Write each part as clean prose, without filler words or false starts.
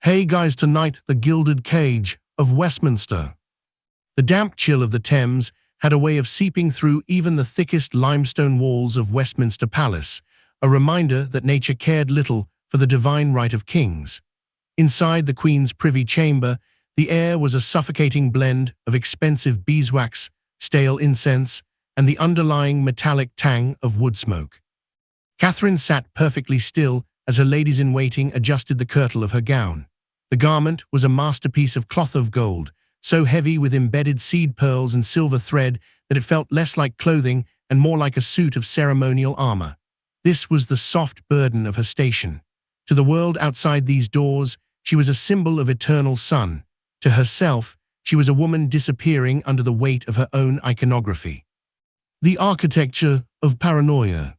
Hey guys, tonight the gilded cage of Westminster. The damp chill of the Thames had a way of seeping through even the thickest limestone walls of Westminster Palace, a reminder that nature cared little for the divine right of kings. Inside the Queen's privy chamber, the air was a suffocating blend of expensive beeswax, stale incense, and the underlying metallic tang of wood smoke. Catherine sat perfectly still as her ladies-in-waiting adjusted the kirtle of her gown. The garment was a masterpiece of cloth of gold, so heavy with embedded seed pearls and silver thread that it felt less like clothing and more like a suit of ceremonial armor. This was the soft burden of her station. To the world outside these doors, she was a symbol of eternal sun. To herself, she was a woman disappearing under the weight of her own iconography. The architecture of paranoia.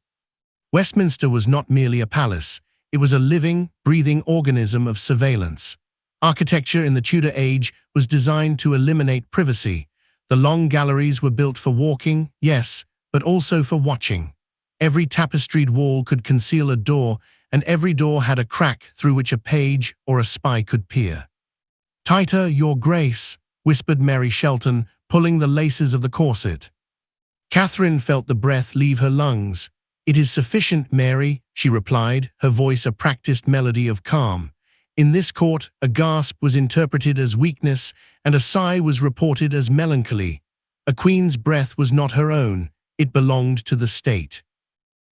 Westminster was not merely a palace. It was a living, breathing organism of surveillance. Architecture in the Tudor age was designed to eliminate privacy. The long galleries were built for walking, yes, but also for watching. Every tapestried wall could conceal a door, and every door had a crack through which a page or a spy could peer. "Tighter, Your Grace," whispered Mary Shelton, pulling the laces of the corset. Catherine felt the breath leave her lungs. "It is sufficient, Mary," she replied, her voice a practiced melody of calm. In this court, a gasp was interpreted as weakness, and a sigh was reported as melancholy. A queen's breath was not her own, it belonged to the state.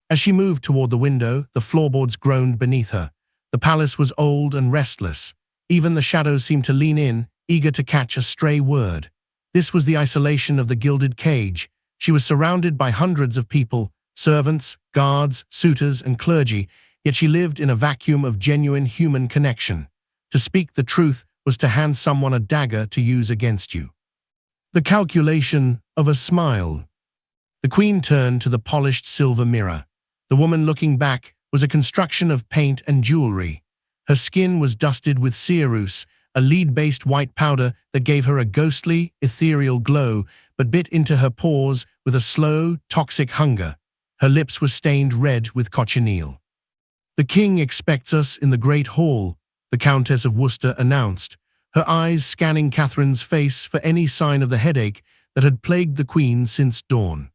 As she moved toward the window, the floorboards groaned beneath her. The palace was old and restless. Even the shadows seemed to lean in, eager to catch a stray word. This was the isolation of the gilded cage. She was surrounded by hundreds of people, servants, guards, suitors, and clergy, yet she lived in a vacuum of genuine human connection. To speak the truth was to hand someone a dagger to use against you. The calculation of a smile. The Queen turned to the polished silver mirror. The woman looking back was a construction of paint and jewelry. Her skin was dusted with ceruse, a lead-based white powder that gave her a ghostly, ethereal glow, but bit into her pores with a slow, toxic hunger. Her lips were stained red with cochineal. "The king expects us in the great hall," the Countess of Worcester announced, her eyes scanning Catherine's face for any sign of the headache that had plagued the Queen since dawn.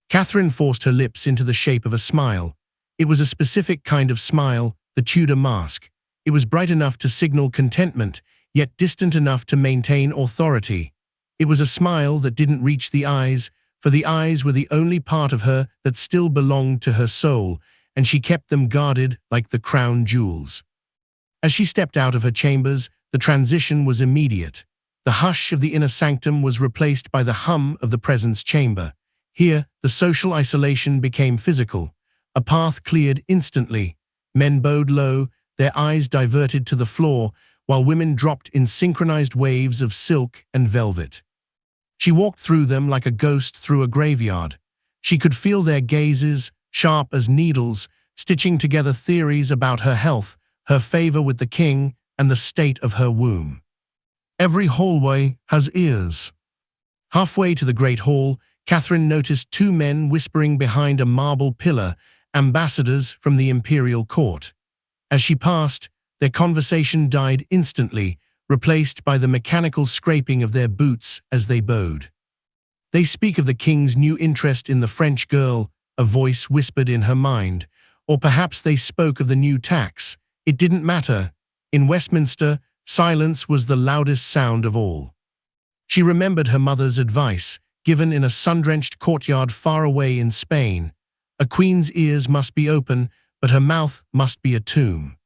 Catherine forced her lips into the shape of a smile. It was a specific kind of smile, the Tudor mask. It was bright enough to signal contentment, yet distant enough to maintain authority. It was a smile that didn't reach the eyes, for the eyes were the only part of her that still belonged to her soul, and she kept them guarded like the crown jewels. As she stepped out of her chambers, the transition was immediate. The hush of the inner sanctum was replaced by the hum of the presence chamber. Here, the social isolation became physical. A path cleared instantly. Men bowed low, their eyes diverted to the floor, while women dropped in synchronized waves of silk and velvet. She walked through them like a ghost through a graveyard. She could feel their gazes, sharp as needles, stitching together theories about her health, her favor with the king, and the state of her womb. Every hallway has ears. Halfway to the great hall, Catherine noticed two men whispering behind a marble pillar, ambassadors from the imperial court. As she passed, their conversation died instantly, replaced by the mechanical scraping of their boots as they bowed. "They speak of the king's new interest in the French girl," a voice whispered in her mind. Or perhaps they spoke of the new tax. It didn't matter. In Westminster, silence was the loudest sound of all. She remembered her mother's advice, given in a sun-drenched courtyard far away in Spain. A queen's ears must be open, but her mouth must be a tomb.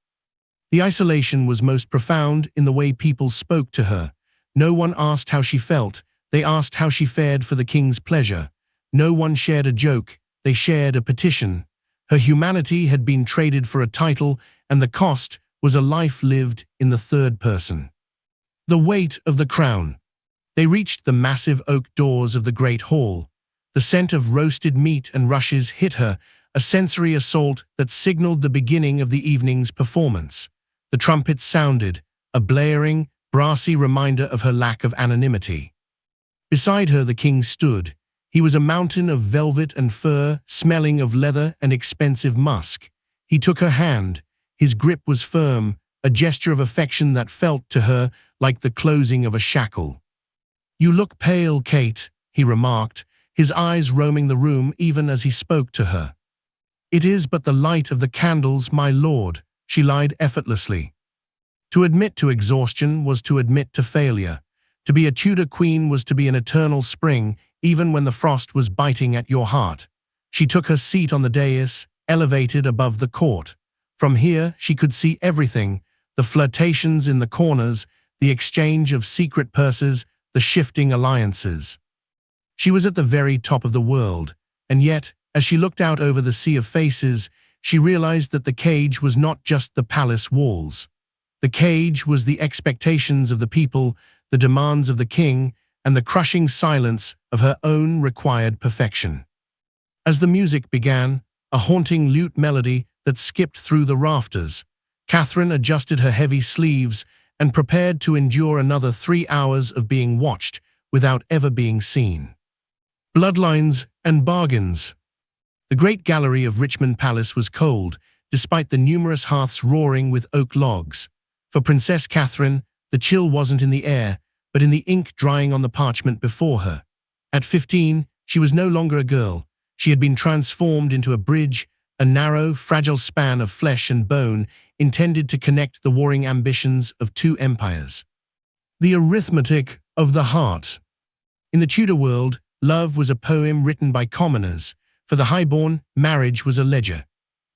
The isolation was most profound in the way people spoke to her. No one asked how she felt, they asked how she fared for the king's pleasure. No one shared a joke, they shared a petition. Her humanity had been traded for a title, and the cost was a life lived in the third person. The weight of the crown. They reached the massive oak doors of the great hall. The scent of roasted meat and rushes hit her, a sensory assault that signaled the beginning of the evening's performance. The trumpets sounded, a blaring, brassy reminder of her lack of anonymity. Beside her the king stood. He was a mountain of velvet and fur, smelling of leather and expensive musk. He took her hand. His grip was firm, a gesture of affection that felt to her like the closing of a shackle. "You look pale, Kate," he remarked, his eyes roaming the room even as he spoke to her. "It is but the light of the candles, my lord," she lied effortlessly. To admit to exhaustion was to admit to failure. To be a Tudor queen was to be an eternal spring, even when the frost was biting at your heart. She took her seat on the dais, elevated above the court. From here, she could see everything: the flirtations in the corners, the exchange of secret purses, the shifting alliances. She was at the very top of the world, and yet, as she looked out over the sea of faces, she realized that the cage was not just the palace walls. The cage was the expectations of the people, the demands of the king, and the crushing silence of her own required perfection. As the music began, a haunting lute melody that skipped through the rafters, Catherine adjusted her heavy sleeves and prepared to endure another 3 hours of being watched without ever being seen. Bloodlines and bargains. The great gallery of Richmond Palace was cold, despite the numerous hearths roaring with oak logs. For Princess Catherine, the chill wasn't in the air, but in the ink drying on the parchment before her. At 15, she was no longer a girl. She had been transformed into a bridge, a narrow, fragile span of flesh and bone intended to connect the warring ambitions of 2 empires. The arithmetic of the heart. In the Tudor world, love was a poem written by commoners. For the highborn, marriage was a ledger.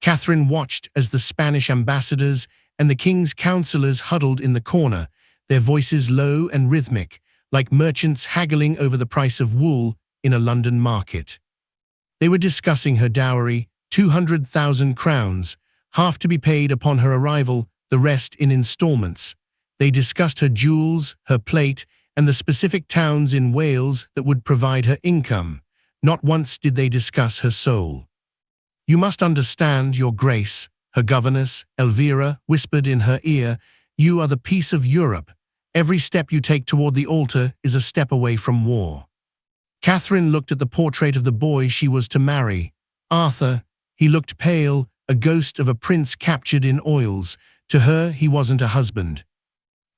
Catherine watched as the Spanish ambassadors and the king's counselors huddled in the corner, their voices low and rhythmic, like merchants haggling over the price of wool in a London market. They were discussing her dowry, 200,000 crowns, half to be paid upon her arrival, the rest in installments. They discussed her jewels, her plate, and the specific towns in Wales that would provide her income. Not once did they discuss her soul. "You must understand, Your Grace," her governess, Elvira, whispered in her ear, "you are the peace of Europe. Every step you take toward the altar is a step away from war." Catherine looked at the portrait of the boy she was to marry. Arthur. He looked pale, a ghost of a prince captured in oils. To her, he wasn't a husband.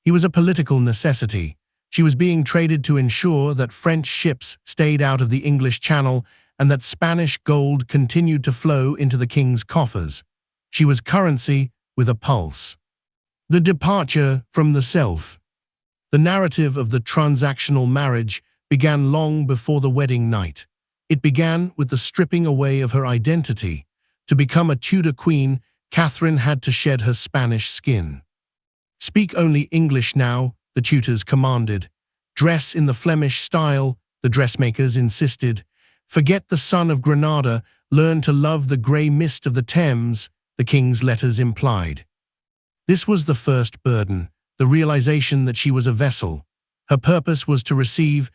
He was a political necessity. She was being traded to ensure that French ships stayed out of the English Channel and that Spanish gold continued to flow into the king's coffers. She was currency with a pulse. The departure from the self. The narrative of the transactional marriage began long before the wedding night. It began with the stripping away of her identity. To become a Tudor queen, Catherine had to shed her Spanish skin. "Speak only English now," the tutors commanded. "Dress in the Flemish style," the dressmakers insisted. "Forget the sun of Granada, learn to love the grey mist of the Thames," the king's letters implied. This was the first burden, the realization that she was a vessel. Her purpose was to receive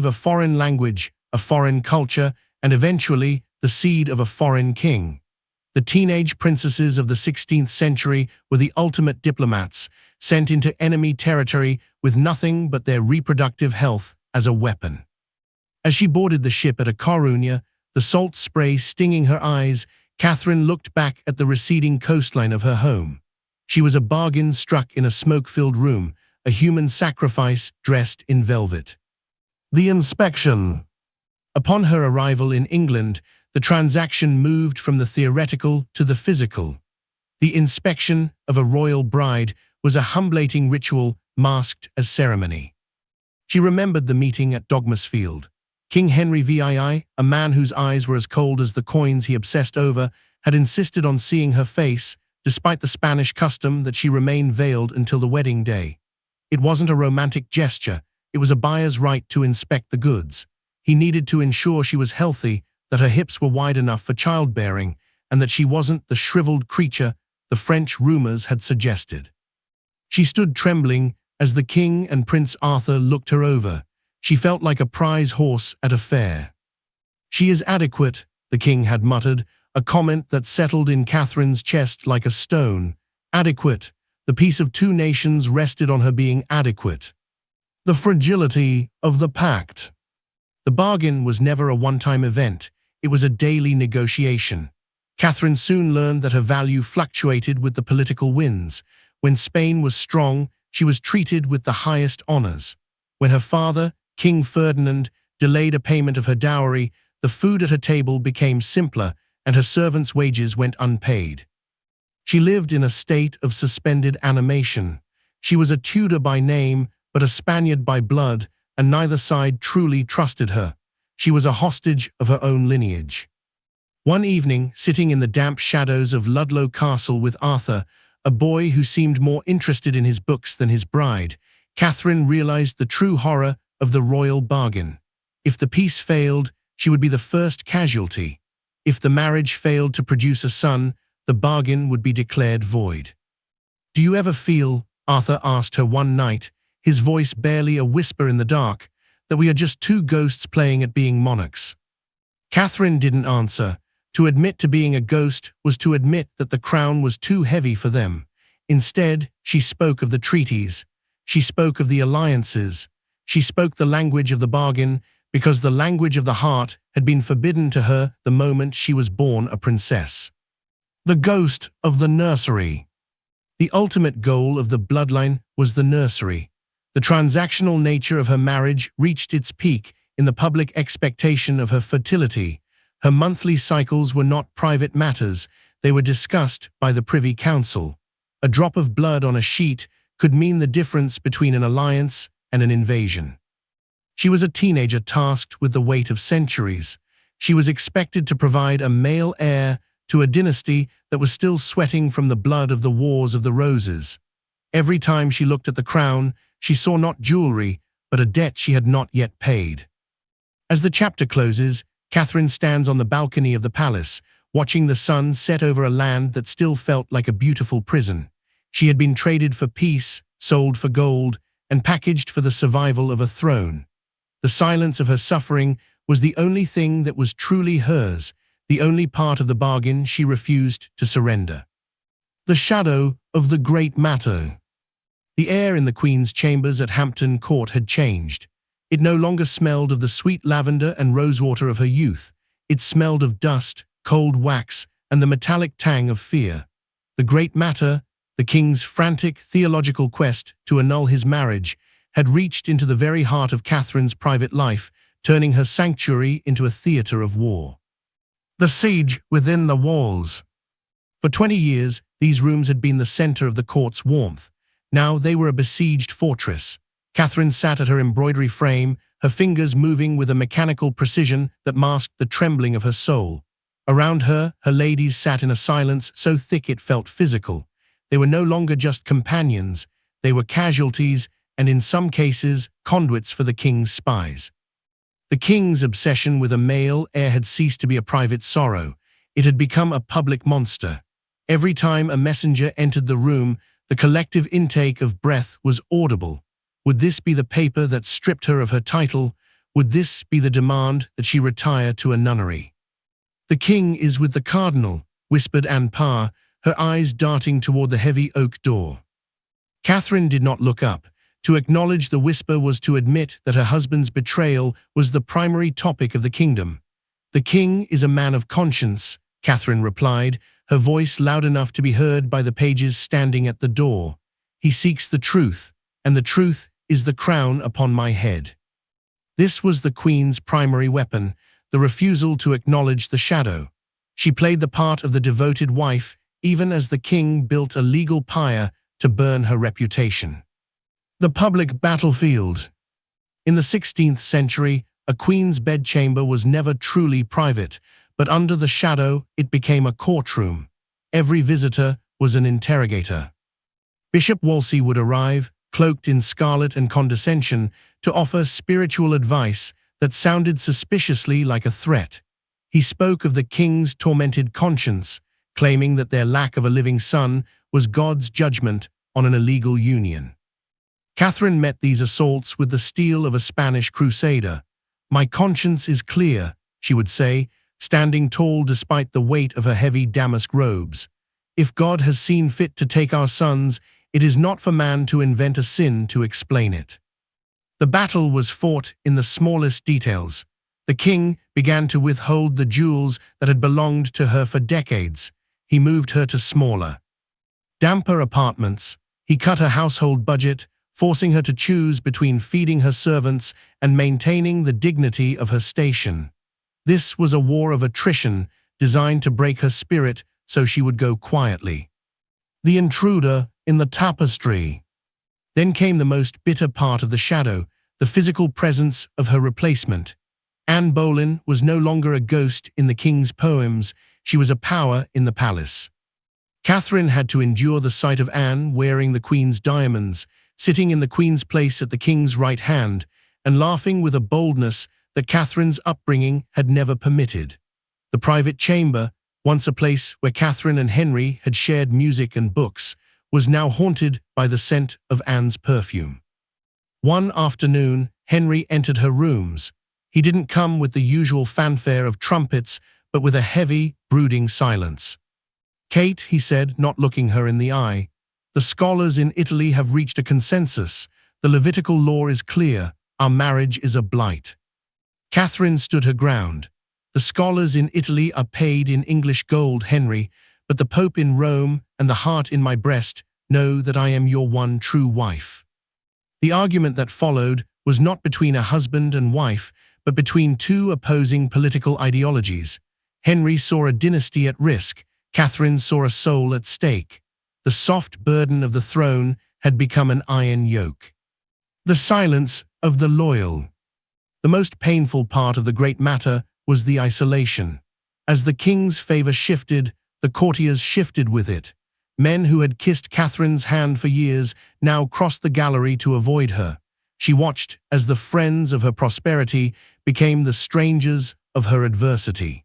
a foreign language, a foreign culture, and eventually the seed of a foreign king. The teenage princesses of the 16th century were the ultimate diplomats, sent into enemy territory with nothing but their reproductive health as a weapon. As she boarded the ship at A Coruña, the salt spray stinging her eyes, Catherine looked back at the receding coastline of her home. She was a bargain struck in a smoke-filled room, a human sacrifice dressed in velvet. The inspection. Upon her arrival in England, the transaction moved from the theoretical to the physical. The inspection of a royal bride was a humblating ritual masked as ceremony. She remembered the meeting at Dogmasfield. King Henry VII, a man whose eyes were as cold as the coins he obsessed over, had insisted on seeing her face, despite the Spanish custom that she remain veiled until the wedding day. It wasn't a romantic gesture, it was a buyer's right to inspect the goods. He needed to ensure she was healthy, that her hips were wide enough for childbearing, and that she wasn't the shriveled creature the French rumors had suggested. She stood trembling as the king and Prince Arthur looked her over. She felt like a prize horse at a fair. "She is adequate," the king had muttered, a comment that settled in Catherine's chest like a stone. Adequate. The peace of 2 nations rested on her being adequate. The fragility of the pact. The bargain was never a one-time event. It was a daily negotiation. Catherine soon learned that her value fluctuated with the political winds. When Spain was strong, she was treated with the highest honors. When her father, King Ferdinand, delayed a payment of her dowry, the food at her table became simpler and her servants' wages went unpaid. She lived in a state of suspended animation. She was a Tudor by name, but a Spaniard by blood, and neither side truly trusted her. She was a hostage of her own lineage. One evening, sitting in the damp shadows of Ludlow Castle with Arthur, a boy who seemed more interested in his books than his bride, Catherine realized the true horror of the royal bargain. If the peace failed, she would be the first casualty. If the marriage failed to produce a son, the bargain would be declared void. "Do you ever feel," Arthur asked her one night, his voice barely a whisper in the dark, "that we are just two ghosts playing at being monarchs?" Catherine didn't answer. To admit to being a ghost was to admit that the crown was too heavy for them. Instead, she spoke of the treaties. She spoke of the alliances. She spoke the language of the bargain, because the language of the heart had been forbidden to her the moment she was born a princess. The ghost of the nursery. The ultimate goal of the bloodline was the nursery. The transactional nature of her marriage reached its peak in the public expectation of her fertility. Her monthly cycles were not private matters, they were discussed by the Privy Council. A drop of blood on a sheet could mean the difference between an alliance and an invasion. She was a teenager tasked with the weight of centuries. She was expected to provide a male heir to a dynasty that was still sweating from the blood of the Wars of the Roses. Every time she looked at the crown, she saw not jewelry, but a debt she had not yet paid. As the chapter closes, Catherine stands on the balcony of the palace, watching the sun set over a land that still felt like a beautiful prison. She had been traded for peace, sold for gold, and packaged for the survival of a throne. The silence of her suffering was the only thing that was truly hers, the only part of the bargain she refused to surrender. The shadow of the great matter. The air in the Queen's chambers at Hampton Court had changed. It no longer smelled of the sweet lavender and rosewater of her youth. It smelled of dust, cold wax, and the metallic tang of fear. The great matter, the king's frantic theological quest to annul his marriage, had reached into the very heart of Catherine's private life, turning her sanctuary into a theatre of war. The siege within the walls. For 20 years, these rooms had been the center of the court's warmth. Now they were a besieged fortress. Catherine sat at her embroidery frame, her fingers moving with a mechanical precision that masked the trembling of her soul. Around her, her ladies sat in a silence so thick it felt physical. They were no longer just companions, they were casualties, and in some cases, conduits for the king's spies. The king's obsession with a male heir had ceased to be a private sorrow. It had become a public monster. Every time a messenger entered the room, the collective intake of breath was audible. Would this be the paper that stripped her of her title? Would this be the demand that she retire to a nunnery? "The king is with the cardinal," whispered Anne Parr, her eyes darting toward the heavy oak door. Catherine did not look up. To acknowledge the whisper was to admit that her husband's betrayal was the primary topic of the kingdom. "The king is a man of conscience," Catherine replied, her voice loud enough to be heard by the pages standing at the door. "He seeks the truth, and the truth is the crown upon my head." This was the Queen's primary weapon, the refusal to acknowledge the shadow. She played the part of the devoted wife, even as the king built a legal pyre to burn her reputation. The public battlefield. In the 16th century, a queen's bedchamber was never truly private, but under the shadow it became a courtroom. Every visitor was an interrogator. Bishop Wolsey would arrive, cloaked in scarlet and condescension, to offer spiritual advice that sounded suspiciously like a threat. He spoke of the king's tormented conscience, claiming that their lack of a living son was God's judgment on an illegal union. Catherine met these assaults with the steel of a Spanish crusader. "My conscience is clear," she would say, standing tall despite the weight of her heavy damask robes. "If God has seen fit to take our sons, it is not for man to invent a sin to explain it." The battle was fought in the smallest details. The king began to withhold the jewels that had belonged to her for decades. He moved her to smaller, damper apartments. He cut her household budget, forcing her to choose between feeding her servants and maintaining the dignity of her station. This was a war of attrition designed to break her spirit so she would go quietly. The intruder in the tapestry. Then came the most bitter part of the shadow, the physical presence of her replacement. Anne Boleyn was no longer a ghost in the king's poems, she was a power in the palace. Catherine had to endure the sight of Anne wearing the queen's diamonds, sitting in the queen's place at the king's right hand, and laughing with a boldness that Catherine's upbringing had never permitted. The private chamber, once a place where Catherine and Henry had shared music and books, was now haunted by the scent of Anne's perfume. One afternoon, Henry entered her rooms. He didn't come with the usual fanfare of trumpets, but with a heavy, brooding silence. "Kate," he said, not looking her in the eye, "the scholars in Italy have reached a consensus. The Levitical law is clear. Our marriage is a blight." Catherine stood her ground. "The scholars in Italy are paid in English gold, Henry, but the Pope in Rome and the heart in my breast know that I am your one true wife." The argument that followed was not between a husband and wife, but between two opposing political ideologies. Henry saw a dynasty at risk. Catherine saw a soul at stake. The soft burden of the throne had become an iron yoke. The silence of the loyal. The most painful part of the great matter was the isolation. As the king's favor shifted, the courtiers shifted with it. Men who had kissed Catherine's hand for years now crossed the gallery to avoid her. She watched as the friends of her prosperity became the strangers of her adversity.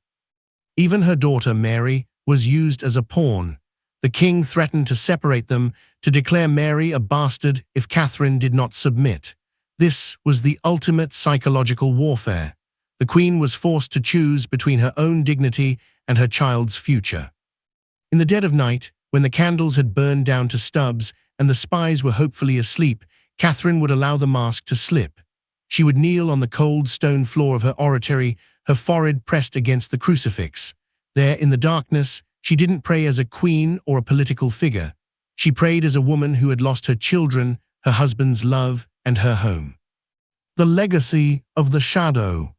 Even her daughter Mary was used as a pawn. The king threatened to separate them, to declare Mary a bastard if Catherine did not submit. This was the ultimate psychological warfare. The queen was forced to choose between her own dignity and her child's future. In the dead of night, when the candles had burned down to stubs and the spies were hopefully asleep, Catherine would allow the mask to slip. She would kneel on the cold stone floor of her oratory, her forehead pressed against the crucifix. There, in the darkness, she didn't pray as a queen or a political figure. She prayed as a woman who had lost her children, her husband's love, and her home. The legacy of the shadow.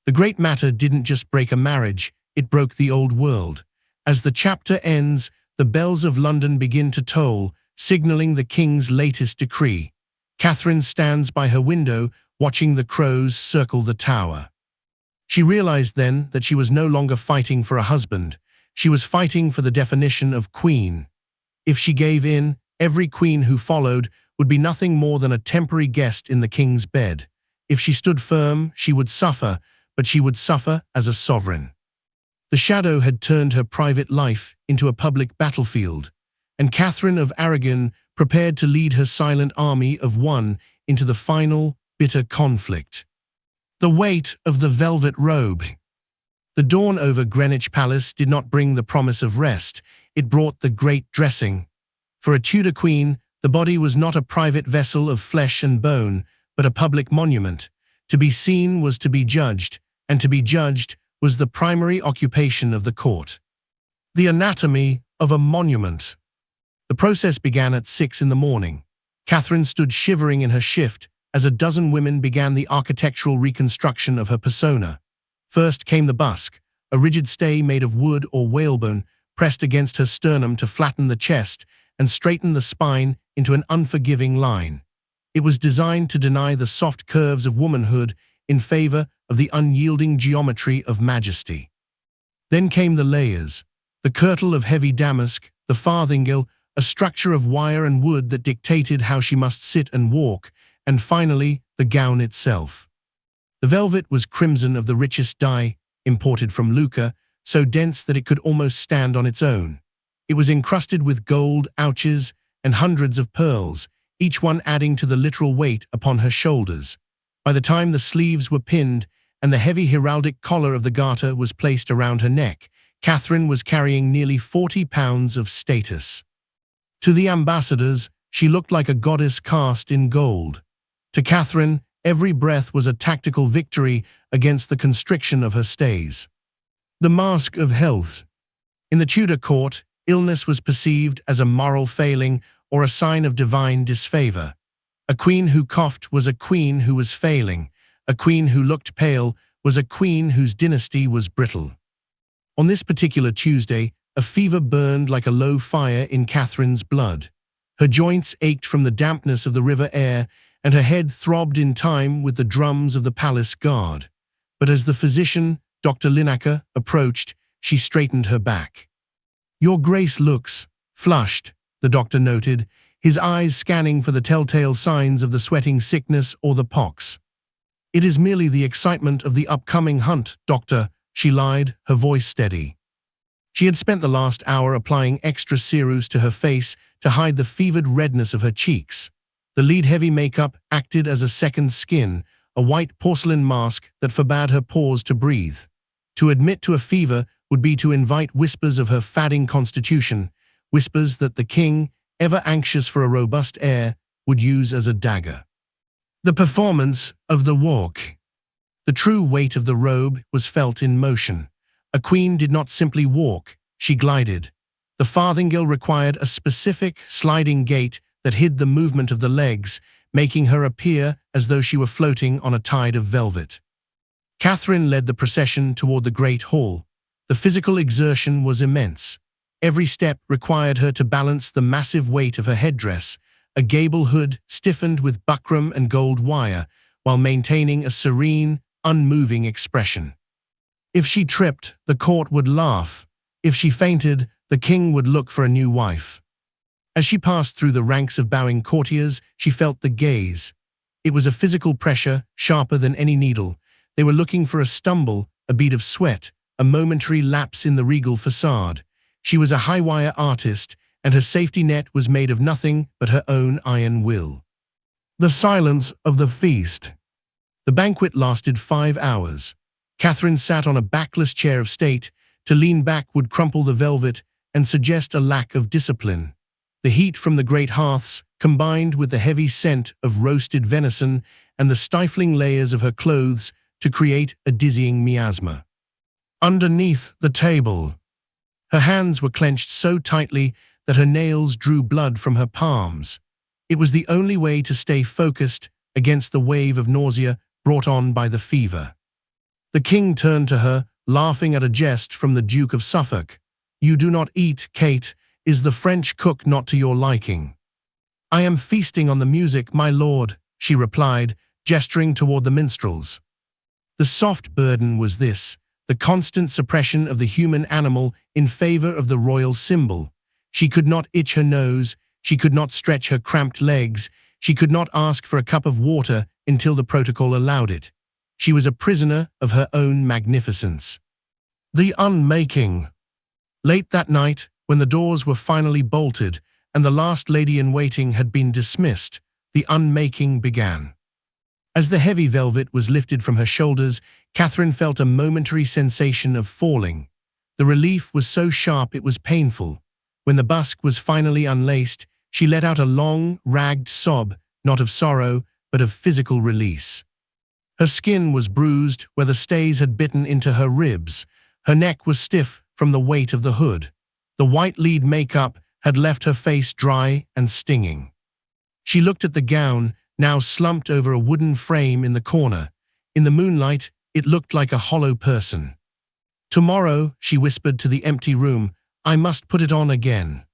The great matter didn't just break a marriage, it broke the old world. As the chapter ends, the bells of London begin to toll, signaling the king's latest decree. Catherine stands by her window, watching the crows circle the tower. She realized then that she was no longer fighting for a husband. She was fighting for the definition of queen. If she gave in, every queen who followed would be nothing more than a temporary guest in the king's bed. If she stood firm, she would suffer, but she would suffer as a sovereign. The shadow had turned her private life into a public battlefield, and Catherine of Aragon prepared to lead her silent army of one into the final, bitter conflict. The weight of the velvet robe. The dawn over Greenwich Palace did not bring the promise of rest, it brought the great dressing. For a Tudor queen, the body was not a private vessel of flesh and bone, but a public monument. To be seen was to be judged, and to be judged was the primary occupation of the court. The anatomy of a monument. The process began at 6 in the morning. Catherine stood shivering in her shift as a dozen women began the architectural reconstruction of her persona. First came the busk, a rigid stay made of wood or whalebone pressed against her sternum to flatten the chest and straighten the spine into an unforgiving line. It was designed to deny the soft curves of womanhood in favor of the unyielding geometry of majesty. Then came the layers, the kirtle of heavy damask, the farthingale, a structure of wire and wood that dictated how she must sit and walk, and finally, the gown itself. The velvet was crimson of the richest dye, imported from Lucca, so dense that it could almost stand on its own. It was encrusted with gold ouches and hundreds of pearls, each one adding to the literal weight upon her shoulders. By the time the sleeves were pinned and the heavy heraldic collar of the garter was placed around her neck, Catherine was carrying nearly 40 pounds of status. To the ambassadors, she looked like a goddess cast in gold. To Catherine, every breath was a tactical victory against the constriction of her stays. The mask of health. In the Tudor court, illness was perceived as a moral failing or a sign of divine disfavor. A queen who coughed was a queen who was failing. A queen who looked pale was a queen whose dynasty was brittle. On this particular Tuesday, a fever burned like a low fire in Catherine's blood. Her joints ached from the dampness of the river air, and her head throbbed in time with the drums of the palace guard. But as the physician, Dr. Linaker, approached, she straightened her back. "Your Grace looks flushed," the doctor noted, his eyes scanning for the telltale signs of the sweating sickness or the pox. "It is merely the excitement of the upcoming hunt, Doctor," she lied, her voice steady. She had spent the last hour applying extra ceruse to her face to hide the fevered redness of her cheeks. The lead-heavy makeup acted as a second skin, a white porcelain mask that forbade her pores to breathe. To admit to a fever would be to invite whispers of her fadding constitution, whispers that the king, ever anxious for a robust air, would use as a dagger. The performance of the walk. The true weight of the robe was felt in motion. A queen did not simply walk, she glided. The farthingale required a specific, sliding gait that hid the movement of the legs, making her appear as though she were floating on a tide of velvet. Catherine led the procession toward the great hall. The physical exertion was immense. Every step required her to balance the massive weight of her headdress, a gable hood stiffened with buckram and gold wire, while maintaining a serene, unmoving expression. If she tripped, the court would laugh. If she fainted, the king would look for a new wife. As she passed through the ranks of bowing courtiers, she felt the gaze. It was a physical pressure, sharper than any needle. They were looking for a stumble, a bead of sweat, a momentary lapse in the regal facade. She was a high-wire artist, and her safety net was made of nothing but her own iron will. The silence of the feast. The banquet lasted 5 hours. Catherine sat on a backless chair of state. To lean back would crumple the velvet and suggest a lack of discipline. The heat from the great hearths, combined with the heavy scent of roasted venison and the stifling layers of her clothes to create a dizzying miasma. Underneath the table. Her hands were clenched so tightly that her nails drew blood from her palms. It was the only way to stay focused against the wave of nausea brought on by the fever. The king turned to her, laughing at a jest from the Duke of Suffolk. "You do not eat, Kate. Is the French cook not to your liking?" "I am feasting on the music, my lord," she replied, gesturing toward the minstrels. The soft burden was this, the constant suppression of the human animal in favor of the royal symbol. She could not itch her nose, she could not stretch her cramped legs, she could not ask for a cup of water until the protocol allowed it. She was a prisoner of her own magnificence. The unmaking. Late that night, when the doors were finally bolted and the last lady-in-waiting had been dismissed, the unmaking began. As the heavy velvet was lifted from her shoulders, Catherine felt a momentary sensation of falling. The relief was so sharp it was painful. When the busk was finally unlaced, she let out a long, ragged sob, not of sorrow, but of physical release. Her skin was bruised where the stays had bitten into her ribs. Her neck was stiff from the weight of the hood. The white lead makeup had left her face dry and stinging. She looked at the gown, now slumped over a wooden frame in the corner. In the moonlight, it looked like a hollow person. "Tomorrow," she whispered to the empty room, "I must put it on again."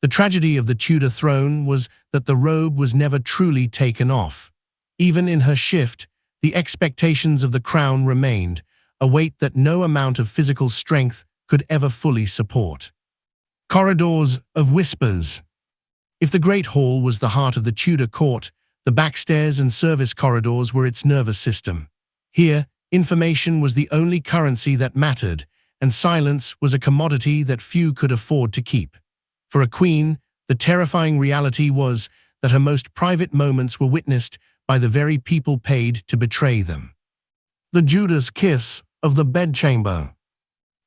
The tragedy of the Tudor throne was that the robe was never truly taken off. Even in her shift, the expectations of the crown remained, a weight that no amount of physical strength could ever fully support. Corridors of whispers. If the Great Hall was the heart of the Tudor court, the backstairs and service corridors were its nervous system. Here, information was the only currency that mattered, and silence was a commodity that few could afford to keep. For a queen, the terrifying reality was that her most private moments were witnessed by the very people paid to betray them. The Judas kiss of the bedchamber.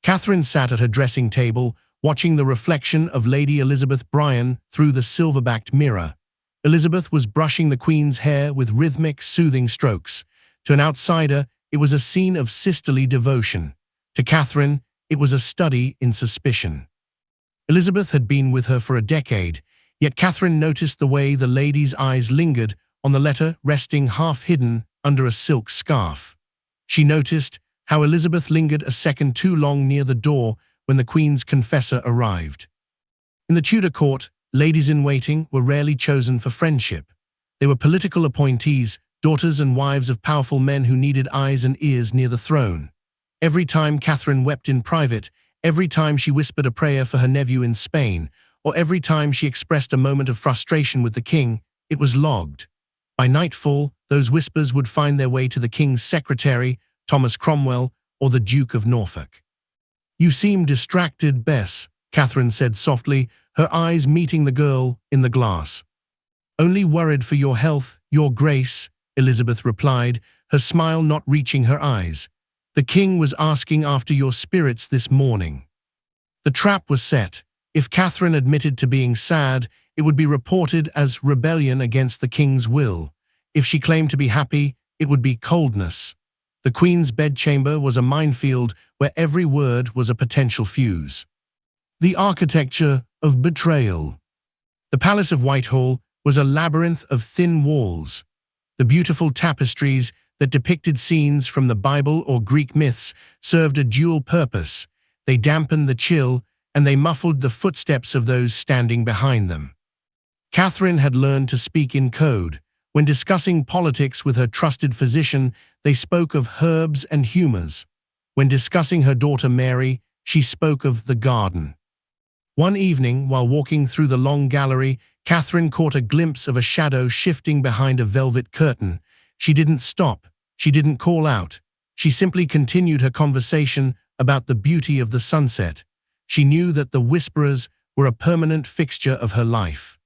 Catherine sat at her dressing table, watching the reflection of Lady Elizabeth Bryan through the silver-backed mirror. Elizabeth was brushing the Queen's hair with rhythmic, soothing strokes. To an outsider, it was a scene of sisterly devotion. To Catherine, it was a study in suspicion. Elizabeth had been with her for a decade, Yet Catherine noticed the way the lady's eyes lingered on the letter resting half-hidden under a silk scarf. She noticed how Elizabeth lingered a second too long near the door when the Queen's confessor arrived. In the Tudor court, ladies-in-waiting were rarely chosen for friendship. They were political appointees, daughters and wives of powerful men who needed eyes and ears near the throne. Every time Catherine wept in private, every time she whispered a prayer for her nephew in Spain, or every time she expressed a moment of frustration with the king, it was logged. By nightfall, those whispers would find their way to the king's secretary, Thomas Cromwell, or the Duke of Norfolk. "You seem distracted, Bess," Catherine said softly, her eyes meeting the girl in the glass. "Only worried for your health, your grace," Elizabeth replied, her smile not reaching her eyes. "The king was asking after your spirits this morning." The trap was set. If Catherine admitted to being sad, it would be reported as rebellion against the king's will. If she claimed to be happy, it would be coldness. The Queen's bedchamber was a minefield where every word was a potential fuse. The architecture of betrayal. The Palace of Whitehall was a labyrinth of thin walls. The beautiful tapestries that depicted scenes from the Bible or Greek myths served a dual purpose. They dampened the chill, and they muffled the footsteps of those standing behind them. Catherine had learned to speak in code. When discussing politics with her trusted physician, they spoke of herbs and humours. When discussing her daughter Mary, she spoke of the garden. One evening, while walking through the long gallery, Catherine caught a glimpse of a shadow shifting behind a velvet curtain. She didn't stop. She didn't call out. She simply continued her conversation about the beauty of the sunset. She knew that the whisperers were a permanent fixture of her life.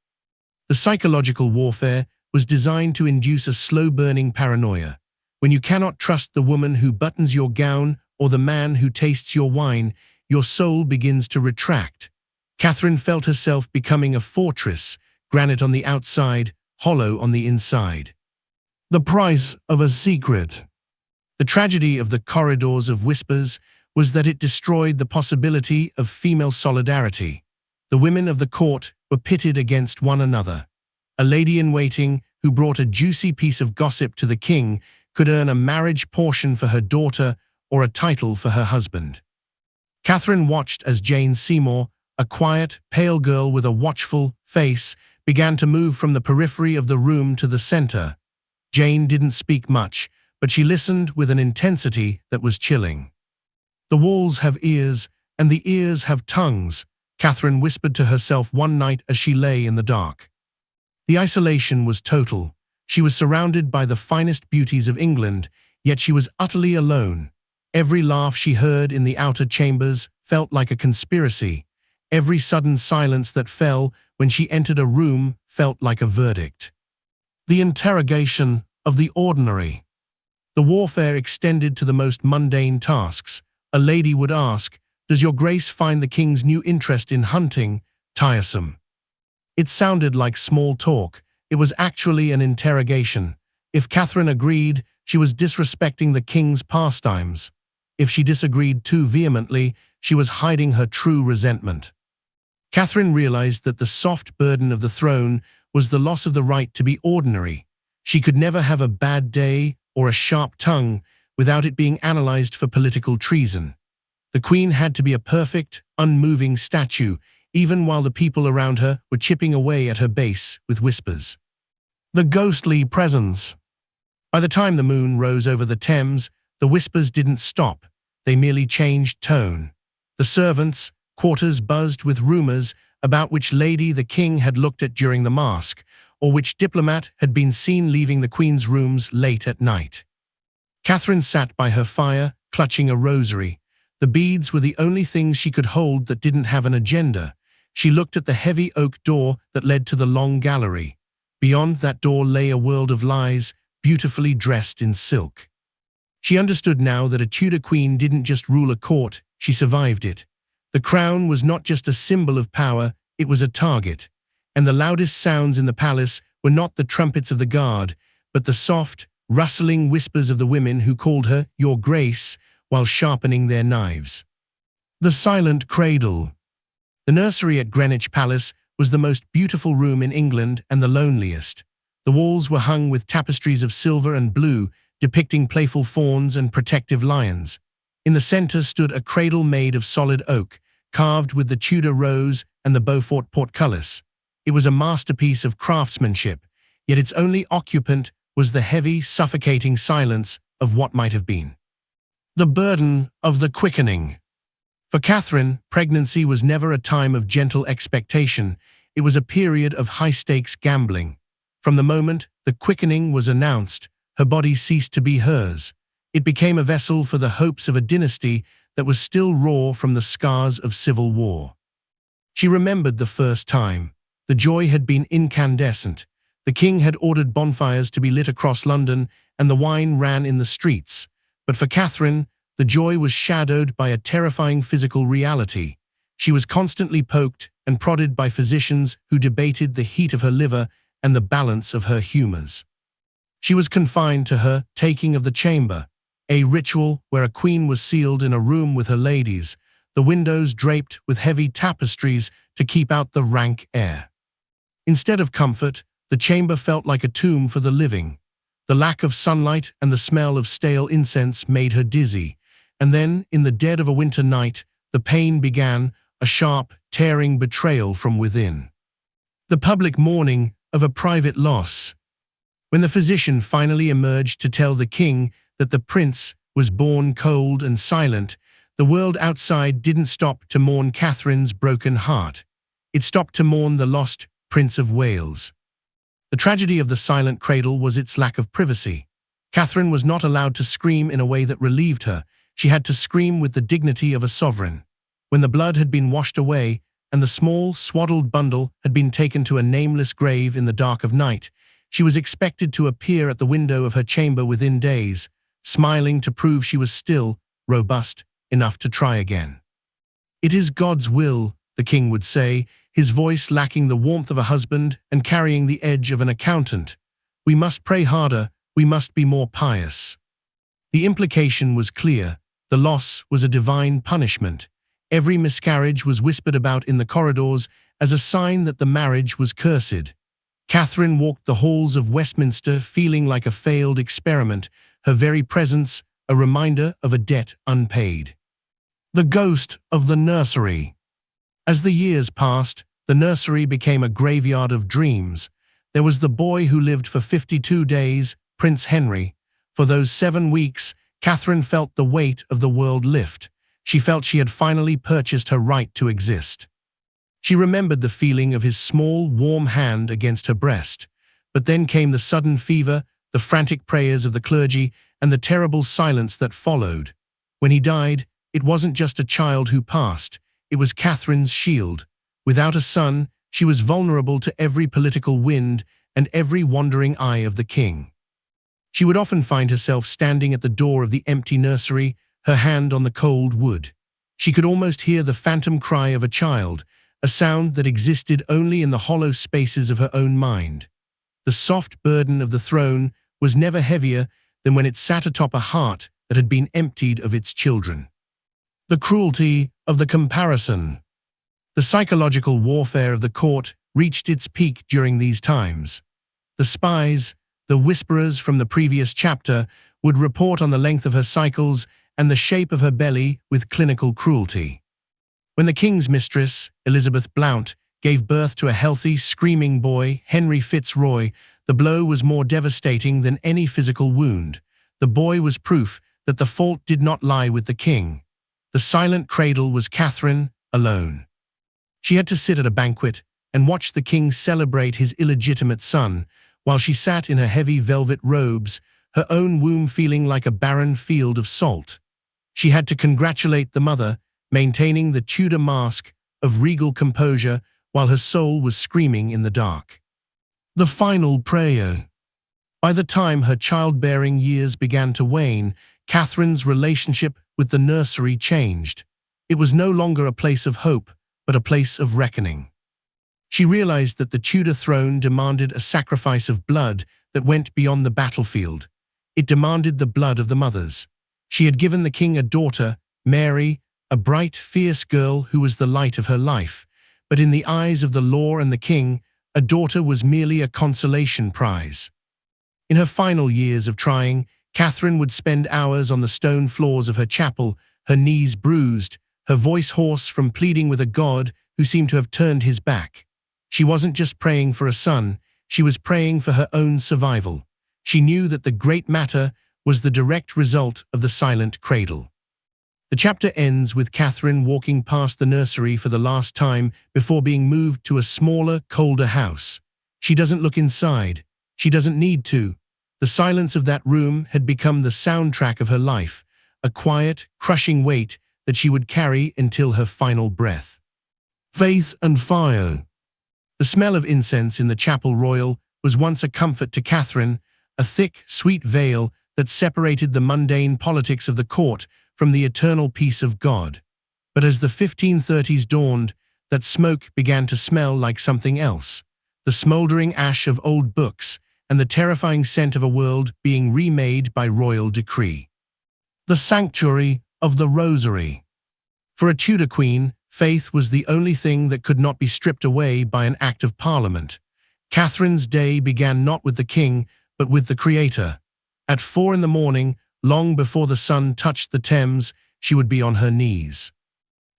The psychological warfare was designed to induce a slow-burning paranoia. When you cannot trust the woman who buttons your gown or the man who tastes your wine, your soul begins to retract. Catherine felt herself becoming a fortress, granite on the outside, hollow on the inside. The price of a secret. The tragedy of the corridors of whispers was that it destroyed the possibility of female solidarity. The women of the court were pitted against one another. A lady-in-waiting who brought a juicy piece of gossip to the king could earn a marriage portion for her daughter or a title for her husband. Catherine watched as Jane Seymour, a quiet, pale girl with a watchful face, began to move from the periphery of the room to the center. Jane didn't speak much, but she listened with an intensity that was chilling. "The walls have ears, and the ears have tongues," Catherine whispered to herself one night as she lay in the dark. The isolation was total. She was surrounded by the finest beauties of England, yet she was utterly alone. Every laugh she heard in the outer chambers felt like a conspiracy. Every sudden silence that fell when she entered a room felt like a verdict. The interrogation of the ordinary. The warfare extended to the most mundane tasks. A lady would ask, "Does your grace find the king's new interest in hunting tiresome?" It sounded like small talk. It was actually an interrogation. If Catherine agreed, she was disrespecting the king's pastimes. If she disagreed too vehemently, she was hiding her true resentment. Catherine realized that the soft burden of the throne was the loss of the right to be ordinary. She could never have a bad day or a sharp tongue without it being analyzed for political treason. The Queen had to be a perfect, unmoving statue, even while the people around her were chipping away at her base with whispers. The ghostly presence. By the time the moon rose over the Thames, the whispers didn't stop. They merely changed tone. The servants' quarters buzzed with rumors about which lady the king had looked at during the masque, or which diplomat had been seen leaving the Queen's rooms late at night. Catherine sat by her fire, clutching a rosary. The beads were the only things she could hold that didn't have an agenda. She looked at the heavy oak door that led to the long gallery. Beyond that door lay a world of lies, beautifully dressed in silk. She understood now that a Tudor queen didn't just rule a court, she survived it. The crown was not just a symbol of power, it was a target. And the loudest sounds in the palace were not the trumpets of the guard, but the soft, rustling whispers of the women who called her "Your Grace" while sharpening their knives. The silent cradle. The nursery at Greenwich Palace was the most beautiful room in England and the loneliest. The walls were hung with tapestries of silver and blue, depicting playful fawns and protective lions. In the center stood a cradle made of solid oak, carved with the Tudor rose and the Beaufort portcullis. It was a masterpiece of craftsmanship, yet its only occupant was the heavy, suffocating silence of what might have been. The burden of the quickening. For Catherine, pregnancy was never a time of gentle expectation. It was a period of high-stakes gambling. From the moment the quickening was announced, her body ceased to be hers. It became a vessel for the hopes of a dynasty that was still raw from the scars of civil war. She remembered the first time. The joy had been incandescent. The king had ordered bonfires to be lit across London, and the wine ran in the streets. But for Catherine, the joy was shadowed by a terrifying physical reality. She was constantly poked and prodded by physicians who debated the heat of her liver and the balance of her humors. She was confined to her taking of the chamber, a ritual where a queen was sealed in a room with her ladies, the windows draped with heavy tapestries to keep out the rank air. Instead of comfort, the chamber felt like a tomb for the living. The lack of sunlight and the smell of stale incense made her dizzy. And then, in the dead of a winter night, the pain began, a sharp, tearing betrayal from within. The public mourning of a private loss. When the physician finally emerged to tell the king that the prince was born cold and silent, the world outside didn't stop to mourn Catherine's broken heart. It stopped to mourn the lost Prince of Wales. The tragedy of the silent cradle was its lack of privacy. Catherine was not allowed to scream in a way that relieved her. She had to scream with the dignity of a sovereign. When the blood had been washed away and the small, swaddled bundle had been taken to a nameless grave in the dark of night, she was expected to appear at the window of her chamber within days, smiling to prove she was still robust enough to try again. "It is God's will," the king would say, his voice lacking the warmth of a husband and carrying the edge of an accountant. "We must pray harder, we must be more pious." The implication was clear. The loss was a divine punishment. Every miscarriage was whispered about in the corridors as a sign that the marriage was cursed. Catherine walked the halls of Westminster feeling like a failed experiment, her very presence a reminder of a debt unpaid. The ghost of the nursery. As the years passed, the nursery became a graveyard of dreams. There was the boy who lived for 52 days, Prince Henry. For those 7 weeks, Catherine felt the weight of the world lift. She felt she had finally purchased her right to exist. She remembered the feeling of his small, warm hand against her breast. But then came the sudden fever, the frantic prayers of the clergy, and the terrible silence that followed. When he died, it wasn't just a child who passed. It was Catherine's shield. Without a son, she was vulnerable to every political wind and every wandering eye of the king. She would often find herself standing at the door of the empty nursery, her hand on the cold wood. She could almost hear the phantom cry of a child, a sound that existed only in the hollow spaces of her own mind. The soft burden of the throne was never heavier than when it sat atop a heart that had been emptied of its children. The cruelty of the comparison. The psychological warfare of the court reached its peak during these times. The spies, the whisperers from the previous chapter, would report on the length of her cycles and the shape of her belly with clinical cruelty. When the king's mistress, Elizabeth Blount, gave birth to a healthy, screaming boy, Henry Fitzroy, the blow was more devastating than any physical wound. The boy was proof that the fault did not lie with the king. The silent cradle was Catherine alone. She had to sit at a banquet and watch the king celebrate his illegitimate son, while she sat in her heavy velvet robes, her own womb feeling like a barren field of salt. She had to congratulate the mother, maintaining the Tudor mask of regal composure while her soul was screaming in the dark. The final prayer. By the time her childbearing years began to wane, Catherine's relationship with the nursery changed. It was no longer a place of hope, but a place of reckoning. She realized that the Tudor throne demanded a sacrifice of blood that went beyond the battlefield. It demanded the blood of the mothers. She had given the king a daughter, Mary, a bright, fierce girl who was the light of her life. but in the eyes of the law and the king, a daughter was merely a consolation prize. In her final years of trying, Catherine would spend hours on the stone floors of her chapel, her knees bruised, her voice hoarse from pleading with a God who seemed to have turned his back. She wasn't just praying for a son, she was praying for her own survival. She knew that the great matter was the direct result of the silent cradle. The chapter ends with Catherine walking past the nursery for the last time before being moved to a smaller, colder house. She doesn't look inside. She doesn't need to. The silence of that room had become the soundtrack of her life, a quiet, crushing weight that she would carry until her final breath. Faith and fire. The smell of incense in the chapel royal was once a comfort to Catherine, a thick, sweet veil that separated the mundane politics of the court from the eternal peace of God. But as the 1530s dawned, that smoke began to smell like something else, the smoldering ash of old books and the terrifying scent of a world being remade by royal decree. The sanctuary of the Rosary. For a Tudor queen, faith was the only thing that could not be stripped away by an act of parliament. Catherine's day began not with the king, but with the Creator. At 4 a.m, long before the sun touched the Thames, she would be on her knees.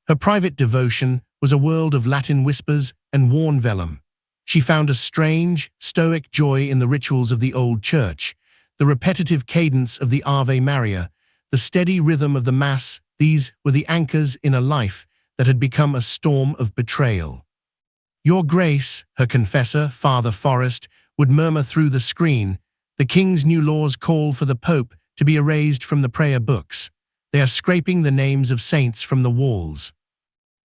Her private devotion was a world of Latin whispers and worn vellum. She found a strange, stoic joy in the rituals of the old church, the repetitive cadence of the Ave Maria, the steady rhythm of the Mass. These were the anchors in a life that had become a storm of betrayal. "Your Grace," her confessor, Father Forrest, would murmur through the screen, "the king's new laws call for the Pope to be erased from the prayer books. They are scraping the names of saints from the walls."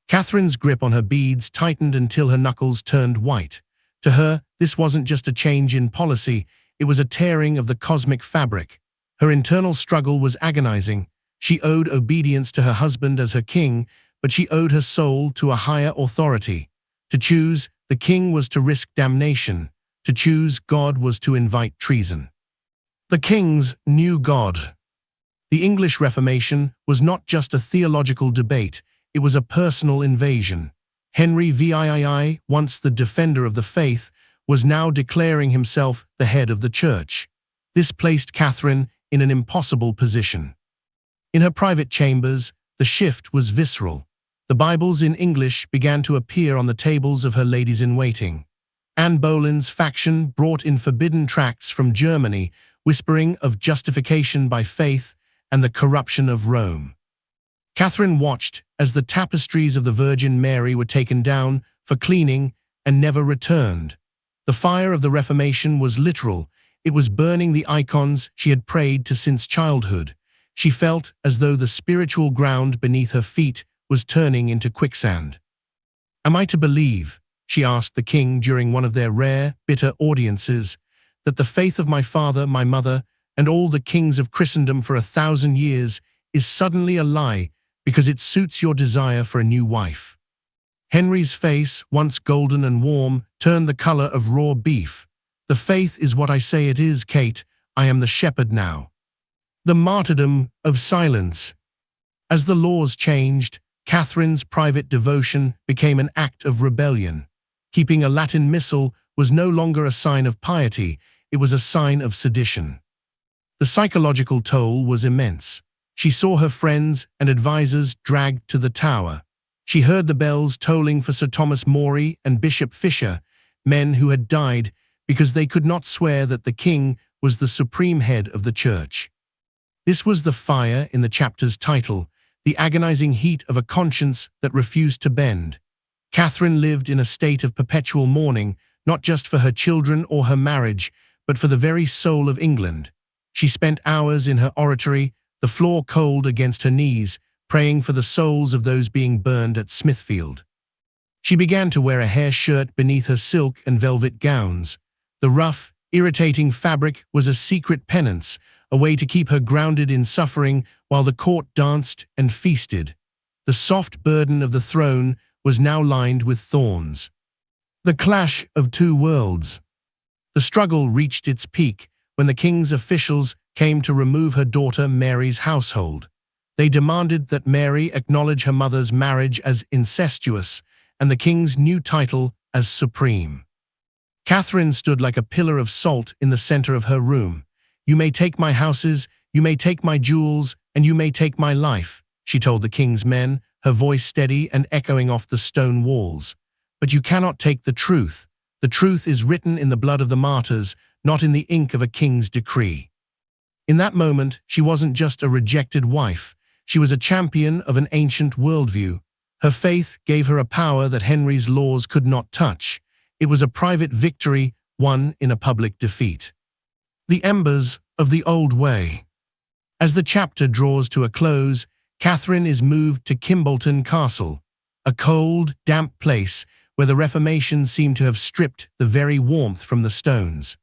Catherine's grip on her beads tightened until her knuckles turned white. To her, this wasn't just a change in policy, it was a tearing of the cosmic fabric. Her internal struggle was agonizing. She owed obedience to her husband as her king, but she owed her soul to a higher authority. To choose the king was to risk damnation. To choose God was to invite treason. The king's new God. The English Reformation was not just a theological debate, it was a personal invasion. Henry VIII, once the defender of the faith, was now declaring himself the head of the church. This placed Catherine in an impossible position. In her private chambers, the shift was visceral. The Bibles in English began to appear on the tables of her ladies-in-waiting. Anne Boleyn's faction brought in forbidden tracts from Germany, whispering of justification by faith and the corruption of Rome. Catherine watched as the tapestries of the Virgin Mary were taken down for cleaning and never returned. The fire of the Reformation was literal. It was burning the icons she had prayed to since childhood. She felt as though the spiritual ground beneath her feet was turning into quicksand. "Am I to believe," she asked the king during one of their rare, bitter audiences, "that the faith of my father, my mother, and all the kings of Christendom for 1,000 years is suddenly a lie because it suits your desire for a new wife?" Henry's face, once golden and warm, turned the color of raw beef. "The faith is what I say it is, Kate. I am the shepherd now." The martyrdom of silence. As the laws changed, Catherine's private devotion became an act of rebellion. Keeping a Latin missal was no longer a sign of piety, it was a sign of sedition. The psychological toll was immense. She saw her friends and advisors dragged to the Tower. She heard the bells tolling for Sir Thomas More and Bishop Fisher, men who had died because they could not swear that the king was the supreme head of the church. This was the fire in the chapter's title, the agonizing heat of a conscience that refused to bend. Catherine lived in a state of perpetual mourning, not just for her children or her marriage, but for the very soul of England. She spent hours in her oratory, the floor cold against her knees, praying for the souls of those being burned at Smithfield. She began to wear a hair shirt beneath her silk and velvet gowns. The rough, irritating fabric was a secret penance, a way to keep her grounded in suffering while the court danced and feasted. The soft burden of the throne was now lined with thorns. The clash of two worlds. The struggle reached its peak when the king's officials came to remove her daughter Mary's household. They demanded that Mary acknowledge her mother's marriage as incestuous and the king's new title as supreme. Catherine stood like a pillar of salt in the center of her room. "You may take my houses, you may take my jewels, and you may take my life," she told the king's men, her voice steady and echoing off the stone walls. "But you cannot take the truth. The truth is written in the blood of the martyrs, not in the ink of a king's decree." In that moment, she wasn't just a rejected wife. She was a champion of an ancient worldview. Her faith gave her a power that Henry's laws could not touch. It was a private victory, won in a public defeat. The embers of the old way. As the chapter draws to a close, Catherine is moved to Kimbolton Castle, a cold, damp place where the Reformation seemed to have stripped the very warmth from the stones.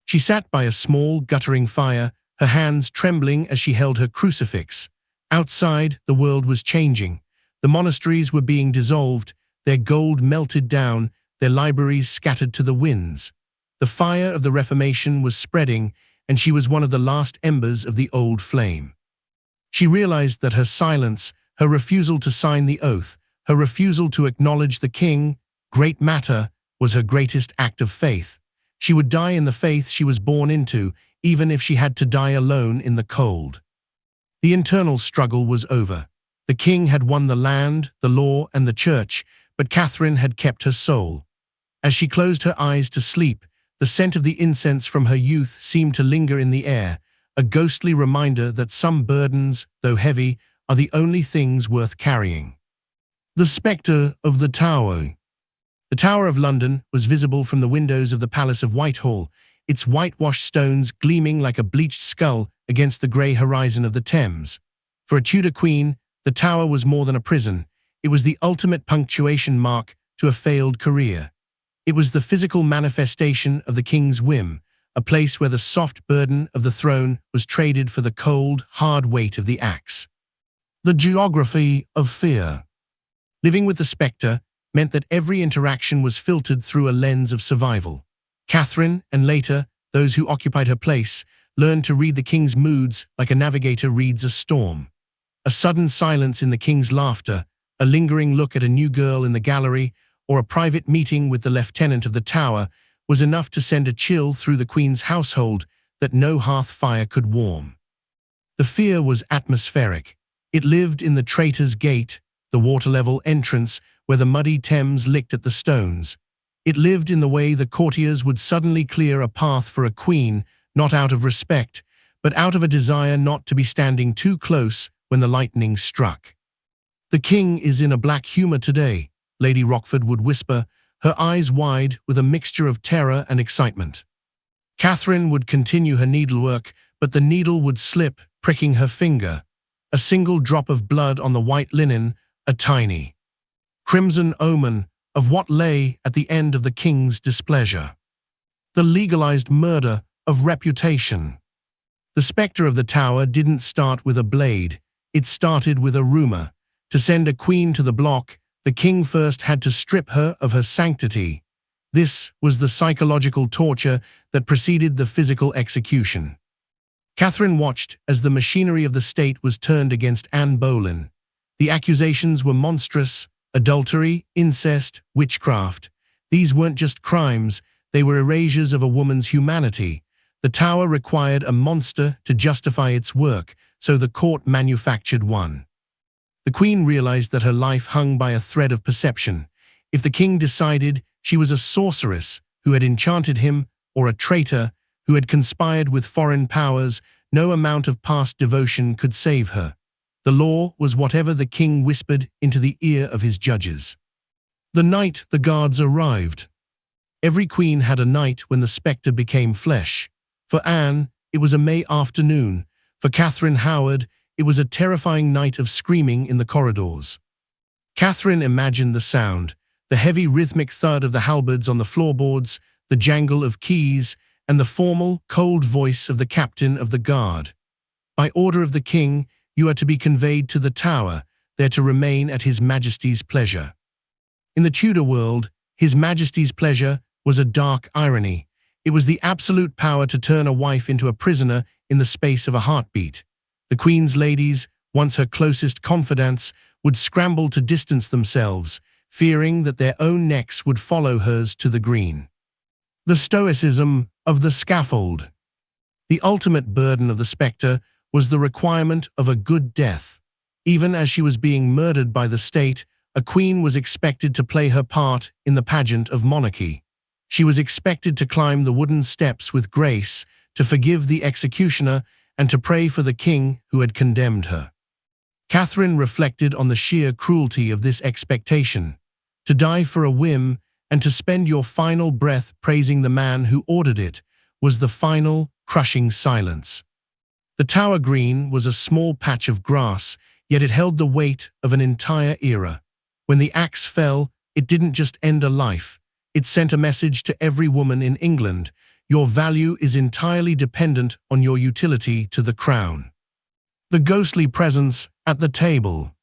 She sat by a small, guttering fire, her hands trembling as she held her crucifix. Outside, the world was changing. The monasteries were being dissolved, their gold melted down, their libraries scattered to the winds. The fire of the Reformation was spreading, and she was one of the last embers of the old flame. She realized that her silence, her refusal to sign the oath, her refusal to acknowledge the king, great matter, was her greatest act of faith. She would die in the faith she was born into, even if she had to die alone in the cold. The internal struggle was over. The king had won the land, the law, and the church, but Catherine had kept her soul. As she closed her eyes to sleep, the scent of the incense from her youth seemed to linger in the air, a ghostly reminder that some burdens, though heavy, are the only things worth carrying. The spectre of the Tower. The Tower of London was visible from the windows of the Palace of Whitehall, its whitewashed stones gleaming like a bleached skull against the grey horizon of the Thames. For a Tudor queen, the Tower was more than a prison. It was the ultimate punctuation mark to a failed career. It was the physical manifestation of the king's whim, a place where the soft burden of the throne was traded for the cold, hard weight of the axe. The geography of fear. Living with the spectre meant that every interaction was filtered through a lens of survival. Catherine, and later, those who occupied her place, learned to read the king's moods like a navigator reads a storm. A sudden silence in the king's laughter, a lingering look at a new girl in the gallery, or a private meeting with the lieutenant of the tower was enough to send a chill through the queen's household that no hearth fire could warm. The fear was atmospheric. It lived in the Traitor's Gate, the water-level entrance where the muddy Thames licked at the stones. It lived in the way the courtiers would suddenly clear a path for a queen, not out of respect, but out of a desire not to be standing too close when the lightning struck. "The king is in a black humor today," Lady Rochford would whisper, her eyes wide with a mixture of terror and excitement. Catherine would continue her needlework, but the needle would slip, pricking her finger. A single drop of blood on the white linen, a tiny crimson omen of what lay at the end of the king's displeasure. The legalized murder of reputation. The spectre of the Tower didn't start with a blade, it started with a rumor. To send a queen to the block, the king first had to strip her of her sanctity. This was the psychological torture that preceded the physical execution. Catherine watched as the machinery of the state was turned against Anne Boleyn. The accusations were monstrous: adultery, incest, witchcraft. These weren't just crimes, they were erasures of a woman's humanity. The Tower required a monster to justify its work, so the court manufactured one. The queen realized that her life hung by a thread of perception. If the king decided she was a sorceress who had enchanted him, or a traitor who had conspired with foreign powers, no amount of past devotion could save her. The law was whatever the king whispered into the ear of his judges. The night the guards arrived. Every queen had a night when the spectre became flesh. For Anne, it was a May afternoon. For Catherine Howard, it was a terrifying night of screaming in the corridors. Catherine imagined the sound, the heavy rhythmic thud of the halberds on the floorboards, the jangle of keys, and the formal, cold voice of the captain of the guard. "By order of the king, you are to be conveyed to the Tower, there to remain at His Majesty's pleasure." In the Tudor world, His Majesty's pleasure was a dark irony. It was the absolute power to turn a wife into a prisoner in the space of a heartbeat. The Queen's ladies, once her closest confidants, would scramble to distance themselves, fearing that their own necks would follow hers to the green. The stoicism of the scaffold. The ultimate burden of the spectre was the requirement of a good death. Even as she was being murdered by the state, a queen was expected to play her part in the pageant of monarchy. She was expected to climb the wooden steps with grace, to forgive the executioner, and to pray for the king who had condemned her. Catherine reflected on the sheer cruelty of this expectation. To die for a whim, and to spend your final breath praising the man who ordered it, was the final, crushing silence. The Tower Green was a small patch of grass, yet it held the weight of an entire era. When the axe fell, it didn't just end a life. It sent a message to every woman in England: your value is entirely dependent on your utility to the crown. The ghostly presence at the table.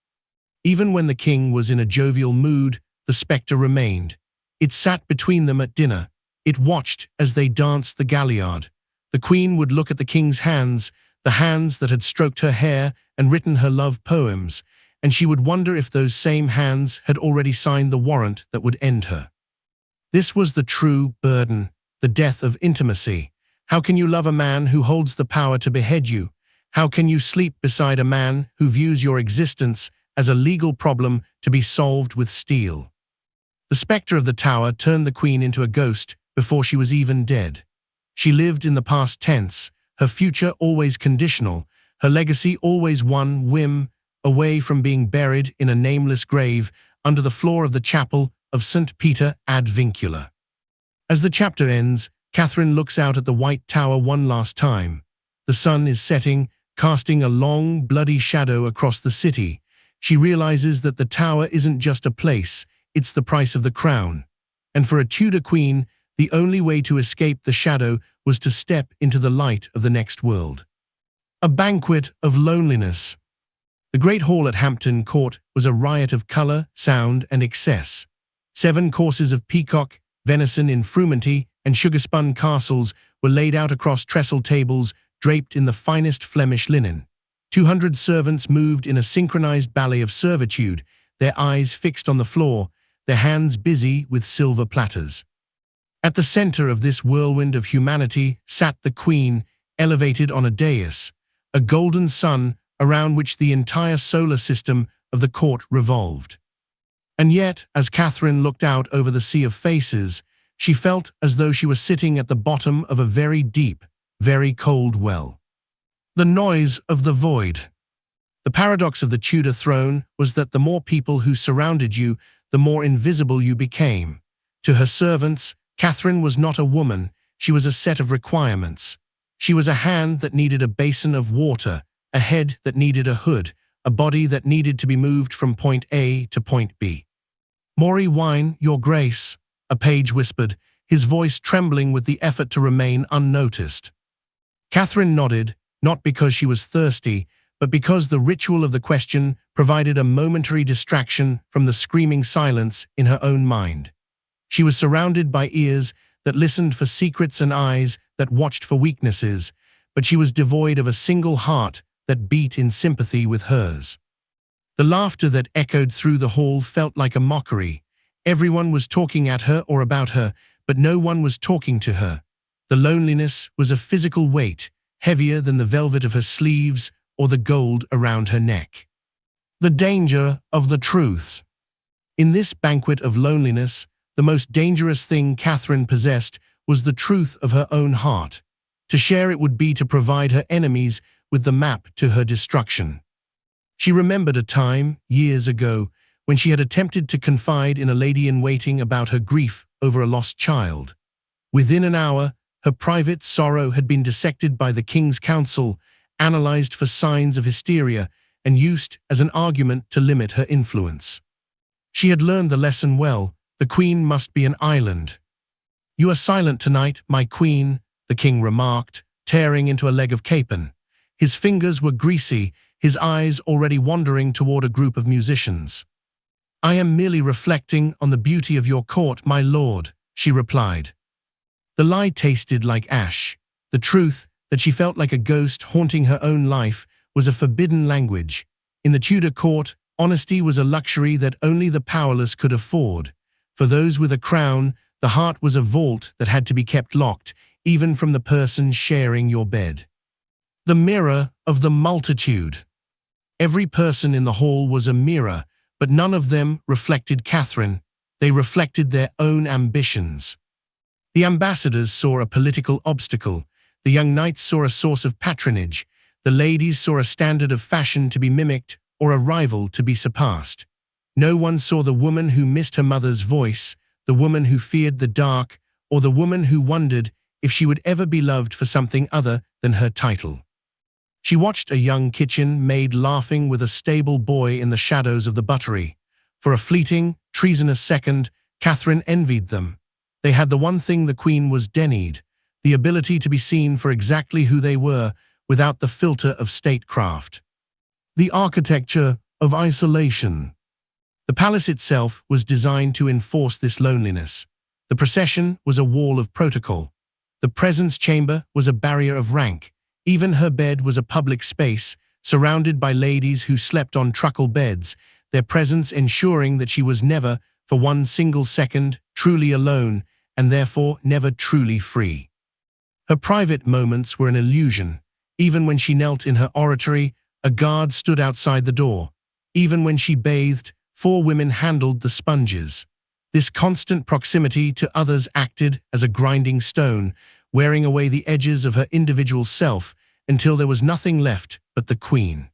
Even when the king was in a jovial mood, the spectre remained. It sat between them at dinner. It watched as they danced the galliard. The queen would look at the king's hands, the hands that had stroked her hair and written her love poems, and she would wonder if those same hands had already signed the warrant that would end her. This was the true burden, the death of intimacy. How can you love a man who holds the power to behead you? How can you sleep beside a man who views your existence as a legal problem to be solved with steel? The spectre of the tower turned the queen into a ghost before she was even dead. She lived in the past tense, her future always conditional, her legacy always one whim away from being buried in a nameless grave under the floor of the chapel of St. Peter ad Vincula. As the chapter ends, Catherine looks out at the white tower one last time. The sun is setting, casting a long, bloody shadow across the city. She realizes that the tower isn't just a place, it's the price of the crown. And for a Tudor queen, the only way to escape the shadow was to step into the light of the next world. A banquet of loneliness. The Great Hall at Hampton Court was a riot of colour, sound, and excess. 7 courses of peacock, venison in frumenty, and sugar-spun castles were laid out across trestle tables draped in the finest Flemish linen. 200 servants moved in a synchronized ballet of servitude, their eyes fixed on the floor, their hands busy with silver platters. At the center of this whirlwind of humanity sat the queen, elevated on a dais, a golden sun around which the entire solar system of the court revolved. And yet, as Catherine looked out over the sea of faces, she felt as though she was sitting at the bottom of a very deep, very cold well. The noise of the void. The paradox of the Tudor throne was that the more people who surrounded you, the more invisible you became. To her servants, Catherine was not a woman, she was a set of requirements. She was a hand that needed a basin of water, a head that needed a hood, a body that needed to be moved from point A to point B. "Maury wine, your grace," a page whispered, his voice trembling with the effort to remain unnoticed. Catherine nodded, not because she was thirsty, but because the ritual of the question provided a momentary distraction from the screaming silence in her own mind. She was surrounded by ears that listened for secrets and eyes that watched for weaknesses, but she was devoid of a single heart that beat in sympathy with hers. The laughter that echoed through the hall felt like a mockery. Everyone was talking at her or about her, but no one was talking to her. The loneliness was a physical weight, heavier than the velvet of her sleeves or the gold around her neck. The danger of the truth. In this banquet of loneliness, the most dangerous thing Catherine possessed was the truth of her own heart. To share it would be to provide her enemies with the map to her destruction. She remembered a time, years ago, when she had attempted to confide in a lady-in-waiting about her grief over a lost child. Within an hour, her private sorrow had been dissected by the King's Council, analyzed for signs of hysteria, and used as an argument to limit her influence. She had learned the lesson well. The Queen must be an island. "You are silent tonight, my Queen," the King remarked, tearing into a leg of capon. His fingers were greasy, his eyes already wandering toward a group of musicians. "I am merely reflecting on the beauty of your court, my lord," she replied. The lie tasted like ash. The truth, that she felt like a ghost haunting her own life, was a forbidden language. In the Tudor court, Honesty was a luxury that only the powerless could afford. For those with a crown, the heart was a vault that had to be kept locked, even from the person sharing your bed. The mirror of the multitude. Every person in the hall was a mirror, but none of them reflected Catherine. They reflected their own ambitions. The ambassadors saw a political obstacle. The young knights saw a source of patronage. The ladies saw a standard of fashion to be mimicked or a rival to be surpassed. No one saw the woman who missed her mother's voice, the woman who feared the dark, or the woman who wondered if she would ever be loved for something other than her title. She watched a young kitchen maid laughing with a stable boy in the shadows of the buttery. For a fleeting, treasonous second, Catherine envied them. They had the one thing the queen was denied, the ability to be seen for exactly who they were without the filter of statecraft. The architecture of isolation. The palace itself was designed to enforce this loneliness. The procession was a wall of protocol. The presence chamber was a barrier of rank. Even her bed was a public space, surrounded by ladies who slept on truckle beds, their presence ensuring that she was never, for one single second, truly alone, and therefore never truly free. Her private moments were an illusion. Even when she knelt in her oratory, a guard stood outside the door. Even when she bathed, 4 women handled the sponges. This constant proximity to others acted as a grinding stone, wearing away the edges of her individual self until there was nothing left but the queen.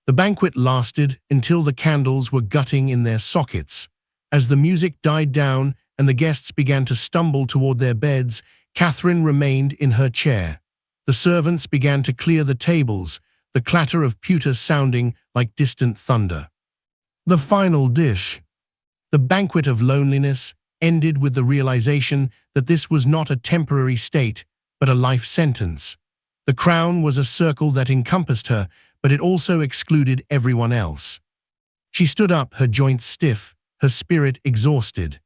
The banquet lasted until the candles were gutting in their sockets. As the music died down and the guests began to stumble toward their beds, Catherine remained in her chair. The servants began to clear the tables, the clatter of pewter sounding like distant thunder. The final dish. The banquet of loneliness ended with the realization that this was not a temporary state, but a life sentence. The crown was a circle that encompassed her, but it also excluded everyone else. She stood up, her joints stiff, her spirit exhausted.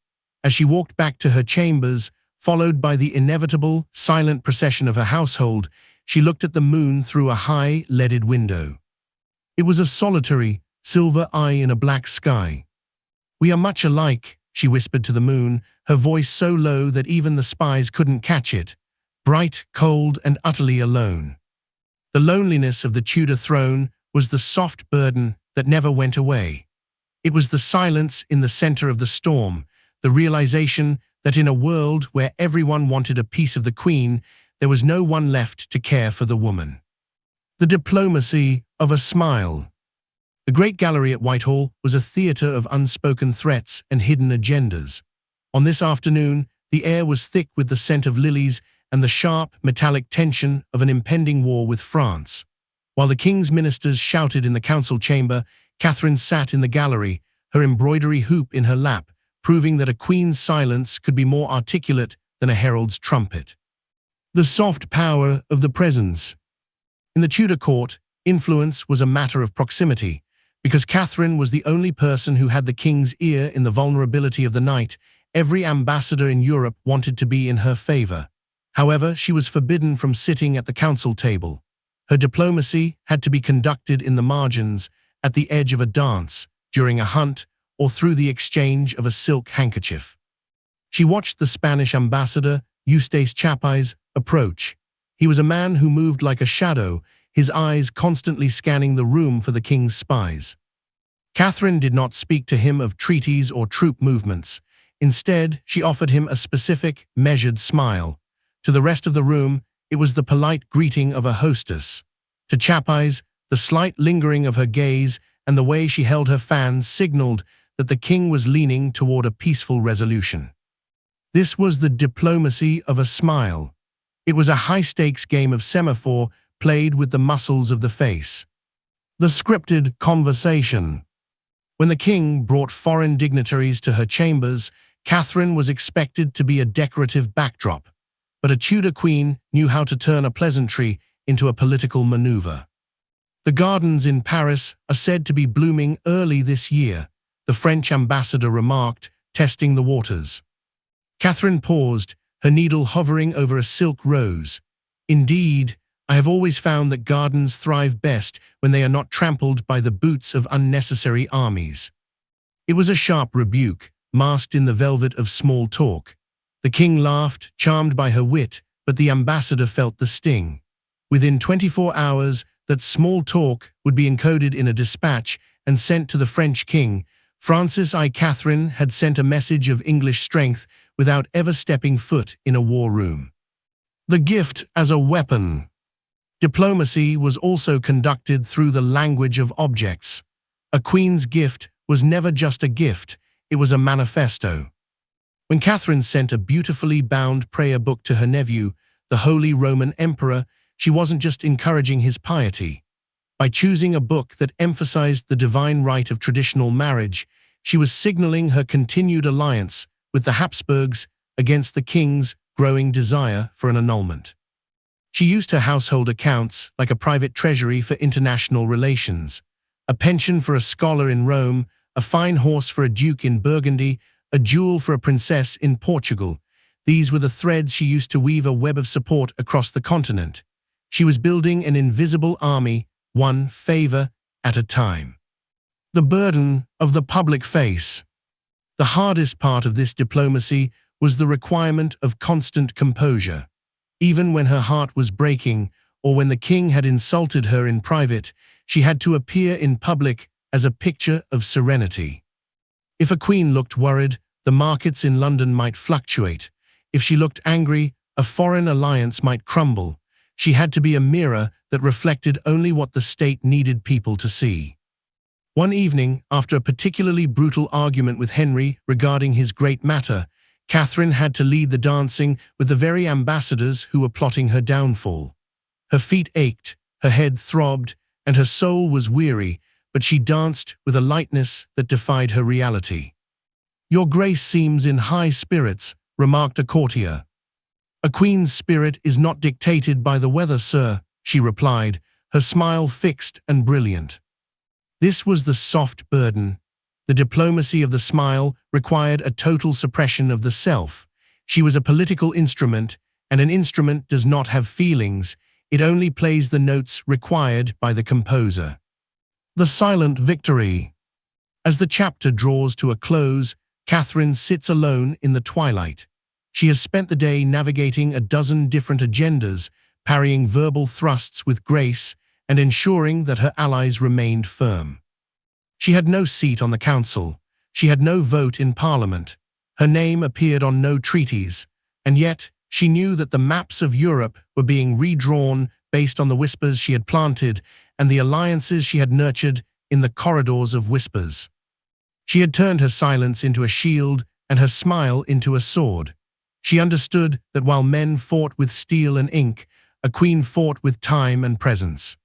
As she walked back to her chambers, followed by the inevitable, silent procession of her household, she looked at the moon through a high, leaded window. It was a solitary, silver eye in a black sky. "We are much alike," she whispered to the moon, her voice so low that even the spies couldn't catch it. Bright, cold, and utterly alone. The loneliness of the Tudor throne was the soft burden that never went away. It was the silence in the center of the storm, the realization that in a world where everyone wanted a piece of the queen, there was no one left to care for the woman. The diplomacy of a smile. The Great Gallery at Whitehall was a theater of unspoken threats and hidden agendas. On this afternoon, the air was thick with the scent of lilies and the sharp, metallic tension of an impending war with France. While the king's ministers shouted in the council chamber, Catherine sat in the gallery, her embroidery hoop in her lap, proving that a queen's silence could be more articulate than a herald's trumpet. The soft power of the presence. In the Tudor court, influence was a matter of proximity. Because Catherine was the only person who had the king's ear in the vulnerability of the night, every ambassador in Europe wanted to be in her favor. However, she was forbidden from sitting at the council table. Her diplomacy had to be conducted in the margins, at the edge of a dance, during a hunt, or through the exchange of a silk handkerchief. She watched the Spanish ambassador, Eustace Chapais, approach. He was a man who moved like a shadow, his eyes constantly scanning the room for the king's spies. Catherine did not speak to him of treaties or troop movements. Instead, she offered him a specific, measured smile. To the rest of the room, it was the polite greeting of a hostess. To Chapais, the slight lingering of her gaze and the way she held her fan signaled that the king was leaning toward a peaceful resolution. This was the diplomacy of a smile. It was a high-stakes game of semaphore played with the muscles of the face. The scripted conversation. When the king brought foreign dignitaries to her chambers, Catherine was expected to be a decorative backdrop. But a Tudor queen knew how to turn a pleasantry into a political maneuver. The gardens in Paris are said to be blooming early this year, the French ambassador remarked, testing the waters. Catherine paused, her needle hovering over a silk rose. "Indeed, I have always found that gardens thrive best when when they are not trampled by the boots of unnecessary armies. It was a sharp rebuke, masked in the velvet of small talk. The king laughed, charmed by her wit, but the ambassador felt the sting. Within 24 hours, that small talk would be encoded in a dispatch and sent to the French king. Francis I. Catherine had sent a message of English strength without ever stepping foot in a war room. The gift as a weapon. Diplomacy was also conducted through the language of objects. A queen's gift was never just a gift, it was a manifesto. When Catherine sent a beautifully bound prayer book to her nephew, the Holy Roman Emperor, she wasn't just encouraging his piety. By choosing a book that emphasized the divine rite of traditional marriage, she was signaling her continued alliance with the Habsburgs against the king's growing desire for an annulment. She used her household accounts like a private treasury for international relations, a pension for a scholar in Rome, a fine horse for a duke in Burgundy, a jewel for a princess in Portugal. These were the threads she used to weave a web of support across the continent. She was building an invisible army, one favor at a time. The burden of the public face. The hardest part of this diplomacy was the requirement of constant composure. Even when her heart was breaking, or when the king had insulted her in private, she had to appear in public as a picture of serenity. If a queen looked worried, the markets in London might fluctuate. If she looked angry, a foreign alliance might crumble. She had to be a mirror that reflected only what the state needed people to see. One evening, after a particularly brutal argument with Henry regarding his great matter, Catherine had to lead the dancing with the very ambassadors who were plotting her downfall. Her feet ached, her head throbbed, and her soul was weary, but she danced with a lightness that defied her reality. "Your grace seems in high spirits," remarked a courtier. "A queen's spirit is not dictated by the weather, sir," she replied, her smile fixed and brilliant. This was the soft burden. The diplomacy of the smile required a total suppression of the self. She was a political instrument, and an instrument does not have feelings. It only plays the notes required by the composer. The silent victory. As the chapter draws to a close, Catherine sits alone in the twilight. She has spent the day navigating a dozen different agendas, parrying verbal thrusts with grace, and ensuring that her allies remained firm. She had no seat on the council. She had no vote in Parliament. Her name appeared on no treaties, and yet she knew that the maps of Europe were being redrawn based on the whispers she had planted and the alliances she had nurtured in the corridors of whispers. She had turned her silence into a shield and her smile into a sword. She understood that while men fought with steel and ink, a queen fought with time and presence.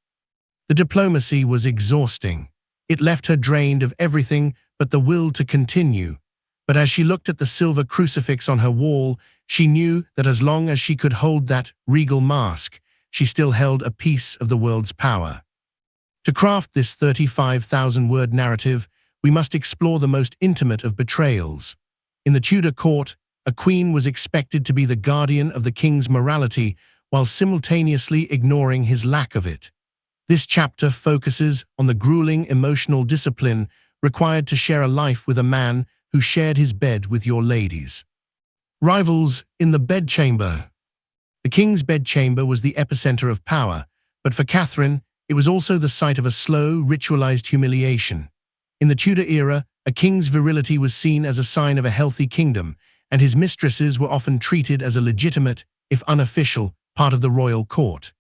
The diplomacy was exhausting. It left her drained of everything but the will to continue. But as she looked at the silver crucifix on her wall, she knew that as long as she could hold that regal mask, she still held a piece of the world's power. To craft this 35,000-word narrative, we must explore the most intimate of betrayals. In the Tudor court, a queen was expected to be the guardian of the king's morality while simultaneously ignoring his lack of it. This chapter focuses on the grueling emotional discipline required to share a life with a man who shared his bed with your ladies. Rivals in the bedchamber. The king's bedchamber was the epicenter of power, but for Catherine, it was also the site of a slow, ritualized humiliation. In the Tudor era, a king's virility was seen as a sign of a healthy kingdom, and his mistresses were often treated as a legitimate, if unofficial, part of the royal court.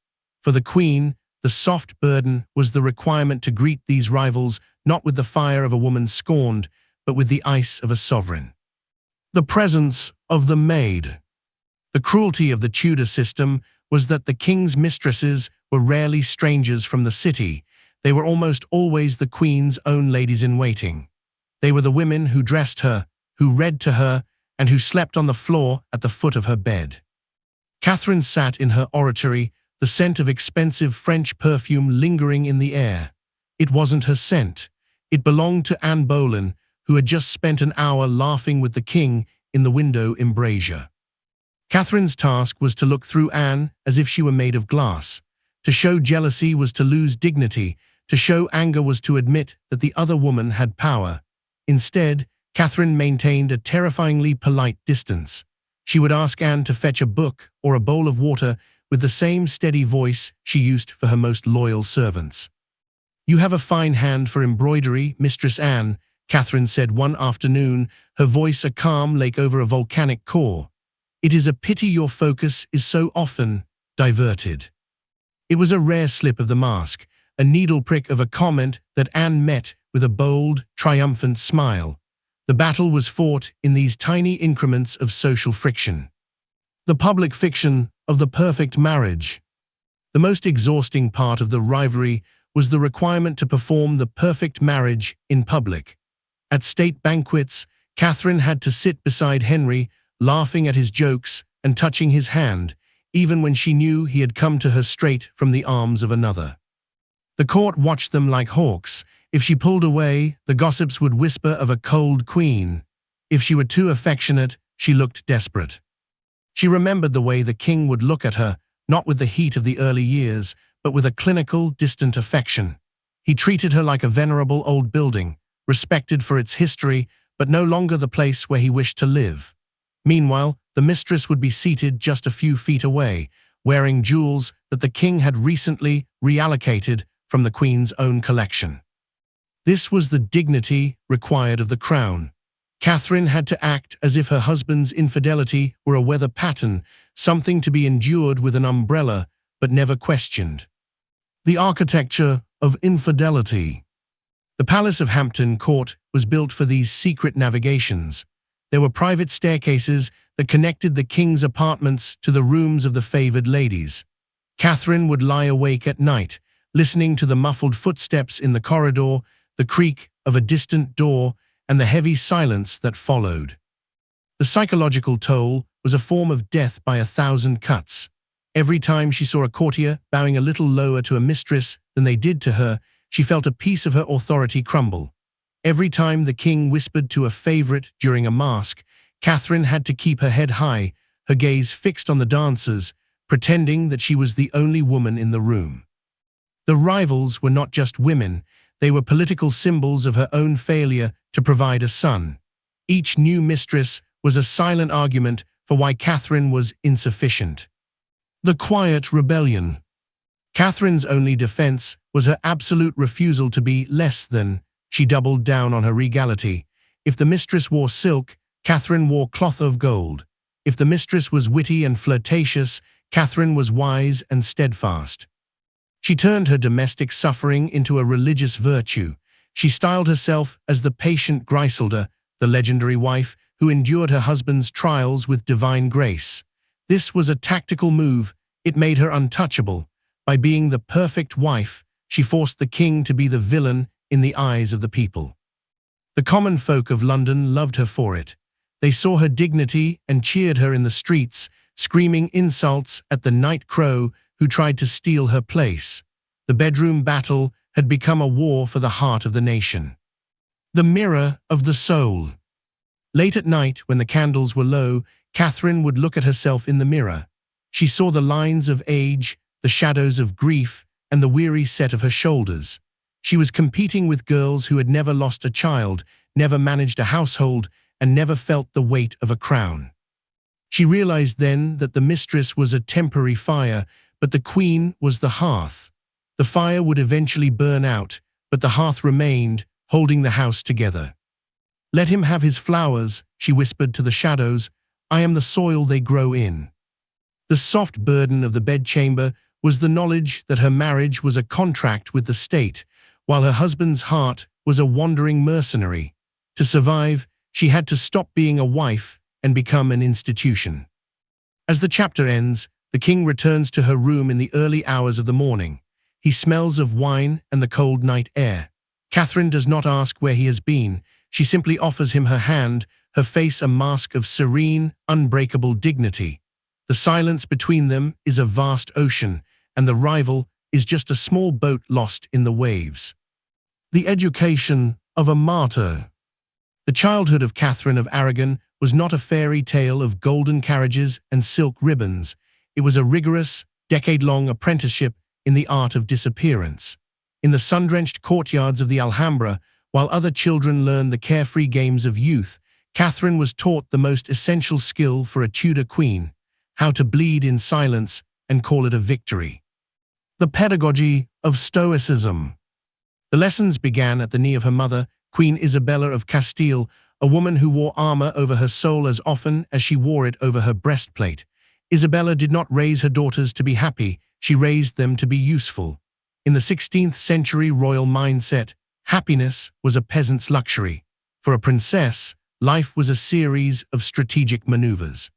For the queen, the soft burden was the requirement to greet these rivals not with the fire of a woman scorned, but with the ice of a sovereign. The presence of the maid. The cruelty of the Tudor system was that the king's mistresses were rarely strangers from the city. They were almost always the queen's own ladies-in-waiting. They were the women who dressed her, who read to her, and who slept on the floor at the foot of her bed. Catherine sat in her oratory, the scent of expensive French perfume lingering in the air. It wasn't her scent. It belonged to Anne Boleyn, who had just spent an hour laughing with the king in the window embrasure. Catherine's task was to look through Anne as if she were made of glass. To show jealousy was to lose dignity. To show anger was to admit that the other woman had power. Instead, Catherine maintained a terrifyingly polite distance. She would ask Anne to fetch a book or a bowl of water with the same steady voice she used for her most loyal servants. "You have a fine hand for embroidery, Mistress Anne," Catherine said one afternoon, her voice a calm lake over a volcanic core. "It is a pity your focus is so often diverted." It was a rare slip of the mask, a needle prick of a comment that Anne met with a bold, triumphant smile. The battle was fought in these tiny increments of social friction. The public fiction of the perfect marriage. The most exhausting part of the rivalry was the requirement to perform the perfect marriage in public. At state banquets, Catherine had to sit beside Henry, laughing at his jokes and touching his hand, even when she knew he had come to her straight from the arms of another. The court watched them like hawks. If she pulled away, the gossips would whisper of a cold queen. If she were too affectionate, she looked desperate. She remembered the way the king would look at her, not with the heat of the early years, but with a clinical, distant affection. He treated her like a venerable old building, respected for its history, but no longer the place where he wished to live. Meanwhile, the mistress would be seated just a few feet away, wearing jewels that the king had recently reallocated from the queen's own collection. This was the dignity required of the crown. Catherine had to act as if her husband's infidelity were a weather pattern, something to be endured with an umbrella, but never questioned. The architecture of infidelity. The Palace of Hampton Court was built for these secret navigations. There were private staircases that connected the king's apartments to the rooms of the favored ladies. Catherine would lie awake at night, listening to the muffled footsteps in the corridor, the creak of a distant door, and the heavy silence that followed. The psychological toll was a form of death by 1,000 cuts. Every time she saw a courtier bowing a little lower to a mistress than they did to her, she felt a piece of her authority crumble. Every time the king whispered to a favorite during a masque, Catherine had to keep her head high, her gaze fixed on the dancers, pretending that she was the only woman in the room. The rivals were not just women, they were political symbols of her own failure to provide a son. Each new mistress was a silent argument for why Catherine was insufficient. The quiet rebellion. Catherine's only defense was her absolute refusal to be less than. She doubled down on her regality. If the mistress wore silk, Catherine wore cloth of gold. If the mistress was witty and flirtatious, Catherine was wise and steadfast. She turned her domestic suffering into a religious virtue. She styled herself as the patient Griselda, the legendary wife who endured her husband's trials with divine grace. This was a tactical move. It made her untouchable. By being the perfect wife, she forced the king to be the villain in the eyes of the people. The common folk of London loved her for it. They saw her dignity and cheered her in the streets, screaming insults at the night crow who tried to steal her place. The bedroom battle had become a war for the heart of the nation. The mirror of the soul. Late at night, when the candles were low, Catherine would look at herself in the mirror. She saw the lines of age, the shadows of grief, and the weary set of her shoulders. She was competing with girls who had never lost a child, never managed a household, and never felt the weight of a crown. She realized then that the mistress was a temporary fire, but the queen was the hearth. The fire would eventually burn out, but the hearth remained, holding the house together. "Let him have his flowers," she whispered to the shadows. "I am the soil they grow in." The soft burden of the bedchamber was the knowledge that her marriage was a contract with the state, while her husband's heart was a wandering mercenary. To survive, she had to stop being a wife and become an institution. As the chapter ends, the king returns to her room in the early hours of the morning. He smells of wine and the cold night air. Catherine does not ask where he has been. She simply offers him her hand, her face a mask of serene, unbreakable dignity. The silence between them is a vast ocean, and the rival is just a small boat lost in the waves. The education of a martyr. The childhood of Catherine of Aragon was not a fairy tale of golden carriages and silk ribbons. It was a rigorous, decade-long apprenticeship in the art of disappearance. In the sun-drenched courtyards of the Alhambra, while other children learned the carefree games of youth, Catherine was taught the most essential skill for a Tudor queen: how to bleed in silence and call it a victory. The pedagogy of Stoicism. The lessons began at the knee of her mother, Queen Isabella of Castile, a woman who wore armor over her soul as often as she wore it over her breastplate. Isabella did not raise her daughters to be happy, she raised them to be useful. In the 16th century royal mindset, happiness was a peasant's luxury. For a princess, life was a series of strategic maneuvers.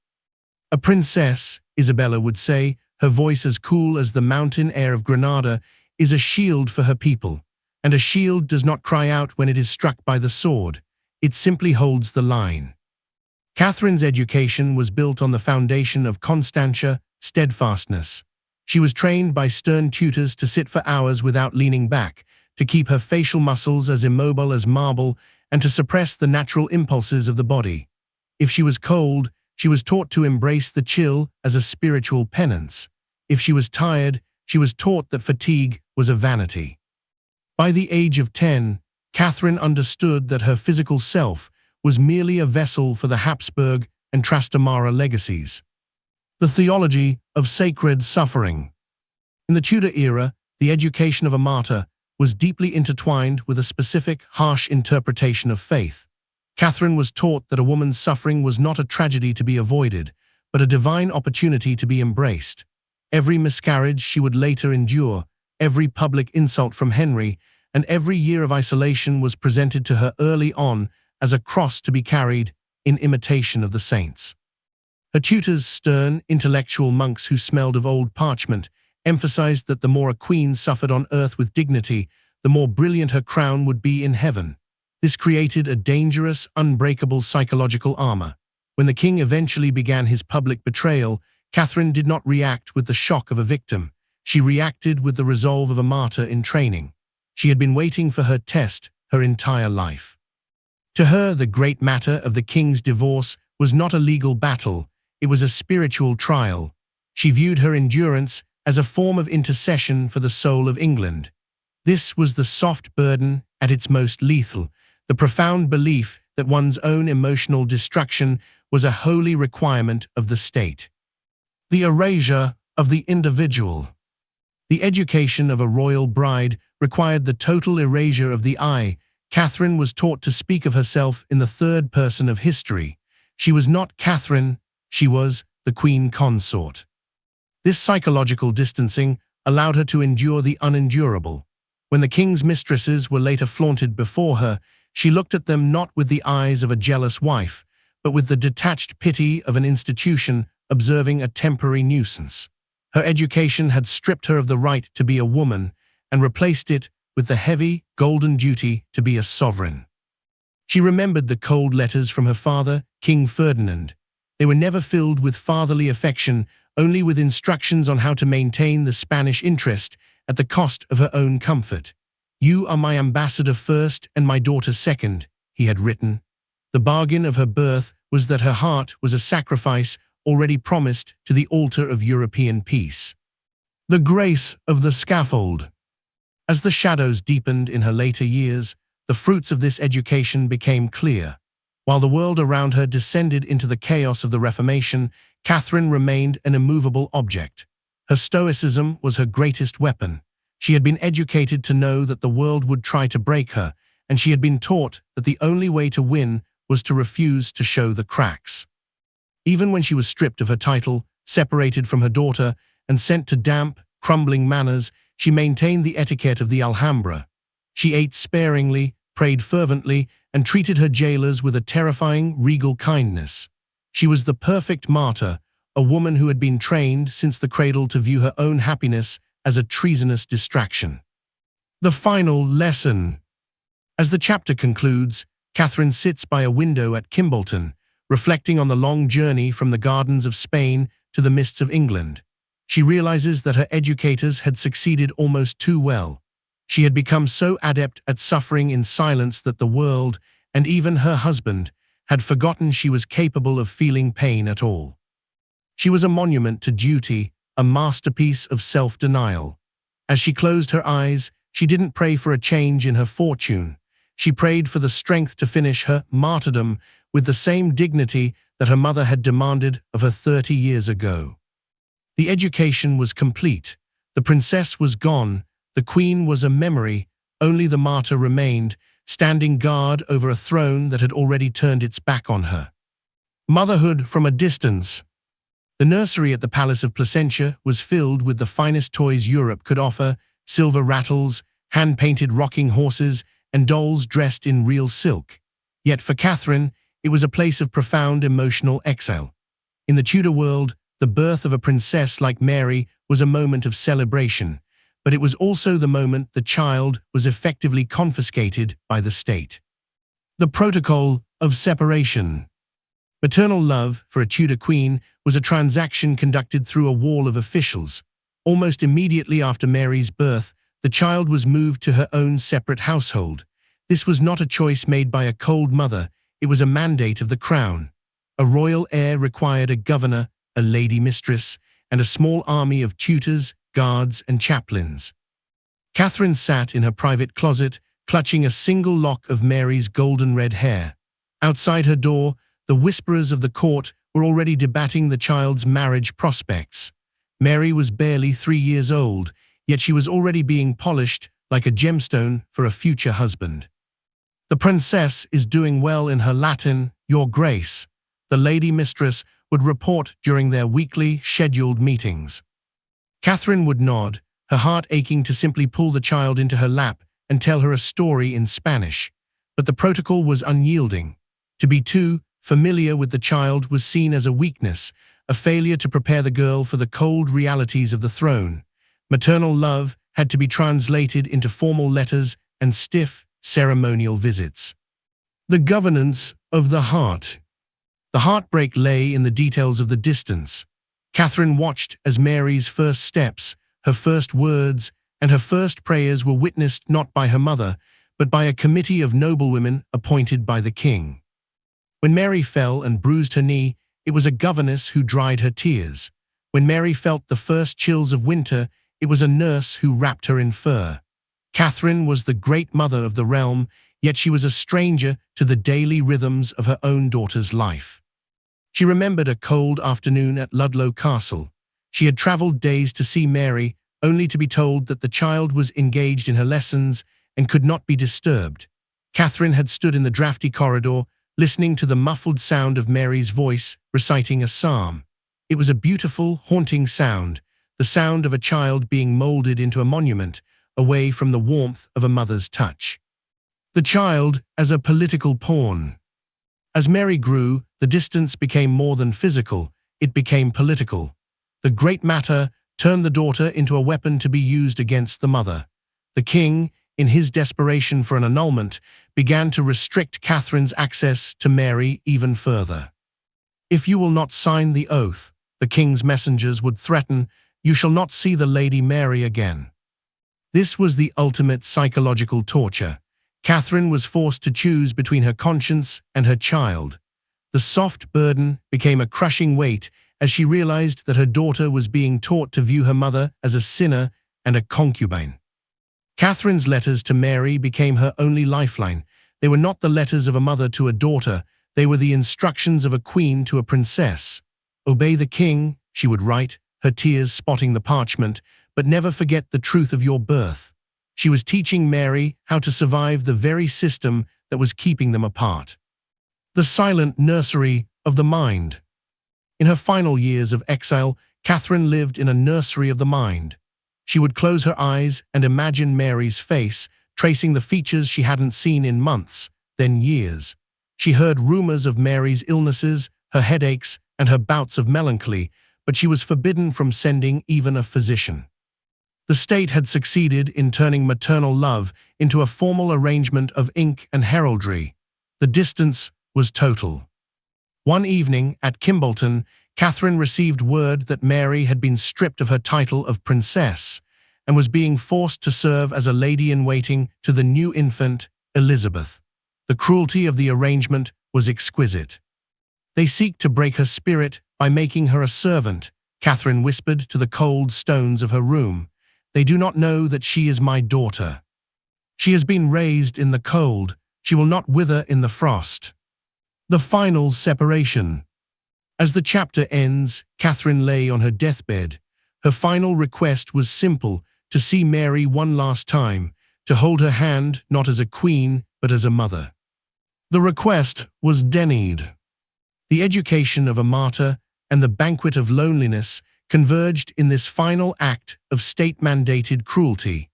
A princess, Isabella would say, her voice as cool as the mountain air of Granada, is a shield for her people. And a shield does not cry out when it is struck by the sword. It simply holds the line. Catherine's education was built on the foundation of constantia, steadfastness. She was trained by stern tutors to sit for hours without leaning back, to keep her facial muscles as immobile as marble, and to suppress the natural impulses of the body. If she was cold, she was taught to embrace the chill as a spiritual penance. If she was tired, she was taught that fatigue was a vanity. By the age of 10, Catherine understood that her physical self was merely a vessel for the Habsburg and Trastamara legacies. The theology of sacred suffering. In the Tudor era, the education of a martyr was deeply intertwined with a specific, harsh interpretation of faith. Catherine was taught that a woman's suffering was not a tragedy to be avoided, but a divine opportunity to be embraced. Every miscarriage she would later endure, every public insult from Henry, and every year of isolation was presented to her early on as a cross to be carried in imitation of the saints. Her tutors, stern, intellectual monks who smelled of old parchment, emphasized that the more a queen suffered on earth with dignity, the more brilliant her crown would be in heaven. This created a dangerous, unbreakable psychological armor. When the king eventually began his public betrayal, Catherine did not react with the shock of a victim. She reacted with the resolve of a martyr in training. She had been waiting for her test her entire life. To her, the great matter of the king's divorce was not a legal battle, it was a spiritual trial. She viewed her endurance as a form of intercession for the soul of England. This was the soft burden at its most lethal, the profound belief that one's own emotional destruction was a holy requirement of the state. The erasure of the individual. The education of a royal bride required the total erasure of the I. Catherine was taught to speak of herself in the third person of history. She was not Catherine, she was the queen consort. This psychological distancing allowed her to endure the unendurable. When the king's mistresses were later flaunted before her, she looked at them not with the eyes of a jealous wife, but with the detached pity of an institution observing a temporary nuisance. Her education had stripped her of the right to be a woman and replaced it with the heavy, golden duty to be a sovereign. She remembered the cold letters from her father, King Ferdinand. They were never filled with fatherly affection, only with instructions on how to maintain the Spanish interest at the cost of her own comfort. "You are my ambassador first and my daughter second," he had written. The bargain of her birth was that her heart was a sacrifice already promised to the altar of European peace. The grace of the scaffold. As the shadows deepened in her later years, the fruits of this education became clear. While the world around her descended into the chaos of the Reformation, Catherine remained an immovable object. Her stoicism was her greatest weapon. She had been educated to know that the world would try to break her, and she had been taught that the only way to win was to refuse to show the cracks. Even when she was stripped of her title, separated from her daughter, and sent to damp, crumbling manors, she maintained the etiquette of the Alhambra. She ate sparingly, prayed fervently, and treated her jailers with a terrifying, regal kindness. She was the perfect martyr, a woman who had been trained since the cradle to view her own happiness as a treasonous distraction. The final lesson. As the chapter concludes, Catherine sits by a window at Kimbolton, reflecting on the long journey from the gardens of Spain to the mists of England. She realizes that her educators had succeeded almost too well. She had become so adept at suffering in silence that the world, and even her husband, had forgotten she was capable of feeling pain at all. She was a monument to duty, a masterpiece of self-denial. As she closed her eyes, she didn't pray for a change in her fortune. She prayed for the strength to finish her martyrdom with the same dignity that her mother had demanded of her 30 years ago. The education was complete. The princess was gone. The queen was a memory. Only the martyr remained, standing guard over a throne that had already turned its back on her. Motherhood from a distance. The nursery at the Palace of Placentia was filled with the finest toys Europe could offer: silver rattles, hand-painted rocking horses, and dolls dressed in real silk. Yet for Catherine, it was a place of profound emotional exile. In the Tudor world, the birth of a princess like Mary was a moment of celebration, but it was also the moment the child was effectively confiscated by the state. The protocol of separation. Maternal love for a Tudor queen was a transaction conducted through a wall of officials. Almost immediately after Mary's birth, the child was moved to her own separate household. This was not a choice made by a cold mother, it was a mandate of the crown. A royal heir required a governor, a lady mistress, and a small army of tutors, guards, and chaplains. Catherine sat in her private closet, clutching a single lock of Mary's golden red hair. Outside her door, the whisperers of the court were already debating the child's marriage prospects. Mary was barely 3 years old, yet she was already being polished like a gemstone for a future husband. "The princess is doing well in her Latin, Your Grace," the lady mistress would report during their weekly, scheduled meetings. Catherine would nod, her heart aching to simply pull the child into her lap and tell her a story in Spanish. But the protocol was unyielding. To be too familiar with the child was seen as a weakness, a failure to prepare the girl for the cold realities of the throne. Maternal love had to be translated into formal letters and stiff, ceremonial visits. The governance of the heart. The heartbreak lay in the details of the distance. Catherine watched as Mary's first steps, her first words, and her first prayers were witnessed not by her mother, but by a committee of noblewomen appointed by the king. When Mary fell and bruised her knee, it was a governess who dried her tears. When Mary felt the first chills of winter, it was a nurse who wrapped her in fur. Catherine was the great mother of the realm, yet she was a stranger to the daily rhythms of her own daughter's life. She remembered a cold afternoon at Ludlow Castle. She had traveled days to see Mary, only to be told that the child was engaged in her lessons and could not be disturbed. Catherine had stood in the drafty corridor, listening to the muffled sound of Mary's voice reciting a psalm. It was a beautiful, haunting sound, the sound of a child being molded into a monument, away from the warmth of a mother's touch. The child as a political pawn. As Mary grew, the distance became more than physical, it became political. The great matter turned the daughter into a weapon to be used against the mother. The king, in his desperation for an annulment, began to restrict Catherine's access to Mary even further. "If you will not sign the oath," the king's messengers would threaten, "you shall not see the Lady Mary again." This was the ultimate psychological torture. Catherine was forced to choose between her conscience and her child. The soft burden became a crushing weight as she realized that her daughter was being taught to view her mother as a sinner and a concubine. Catherine's letters to Mary became her only lifeline. They were not the letters of a mother to a daughter, they were the instructions of a queen to a princess. "Obey the king," she would write, her tears spotting the parchment, "but never forget the truth of your birth." She was teaching Mary how to survive the very system that was keeping them apart. The silent nursery of the mind. In her final years of exile, Catherine lived in a nursery of the mind. She would close her eyes and imagine Mary's face, tracing the features she hadn't seen in months, then years. She heard rumors of Mary's illnesses, her headaches, and her bouts of melancholy, but she was forbidden from sending even a physician. The state had succeeded in turning maternal love into a formal arrangement of ink and heraldry. The distance was total. One evening at Kimbolton, Catherine received word that Mary had been stripped of her title of princess and was being forced to serve as a lady-in-waiting to the new infant, Elizabeth. The cruelty of the arrangement was exquisite. "They seek to break her spirit by making her a servant," Catherine whispered to the cold stones of her room. "They do not know that she is my daughter." She has been raised in the cold, she will not wither in the frost. The final separation. As the chapter ends, Catherine lay on her deathbed. Her final request was simple: to see Mary one last time, to hold her hand not as a queen but as a mother. The request was denied. The education of a martyr and the banquet of loneliness converged in this final act of state-mandated cruelty.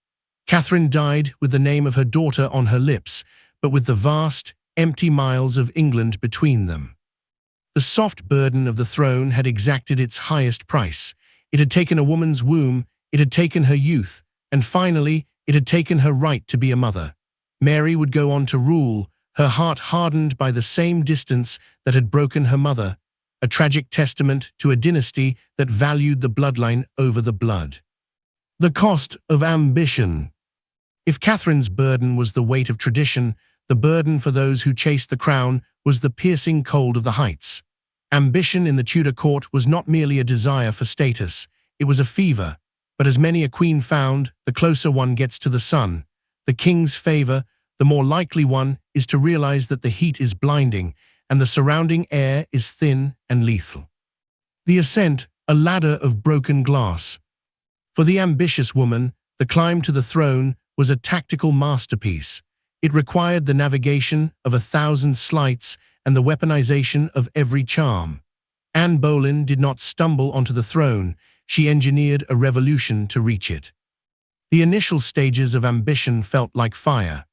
Catherine died with the name of her daughter on her lips, but with the vast, empty miles of England between them. The soft burden of the throne had exacted its highest price. It had taken a woman's womb, it had taken her youth, and finally, it had taken her right to be a mother. Mary would go on to rule, her heart hardened by the same distance that had broken her mother, a tragic testament to a dynasty that valued the bloodline over the blood. The cost of ambition. If Catherine's burden was the weight of tradition, the burden for those who chased the crown was the piercing cold of the heights. Ambition in the Tudor court was not merely a desire for status, it was a fever. But as many a queen found, the closer one gets to the sun, the king's favor, the more likely one is to realize that the heat is blinding and the surrounding air is thin and lethal. The ascent, a ladder of broken glass. For the ambitious woman, the climb to the throne was a tactical masterpiece. It required the navigation of 1,000 sleights and the weaponization of every charm. Anne Boleyn did not stumble onto the throne, she engineered a revolution to reach it. The initial stages of ambition felt like fire.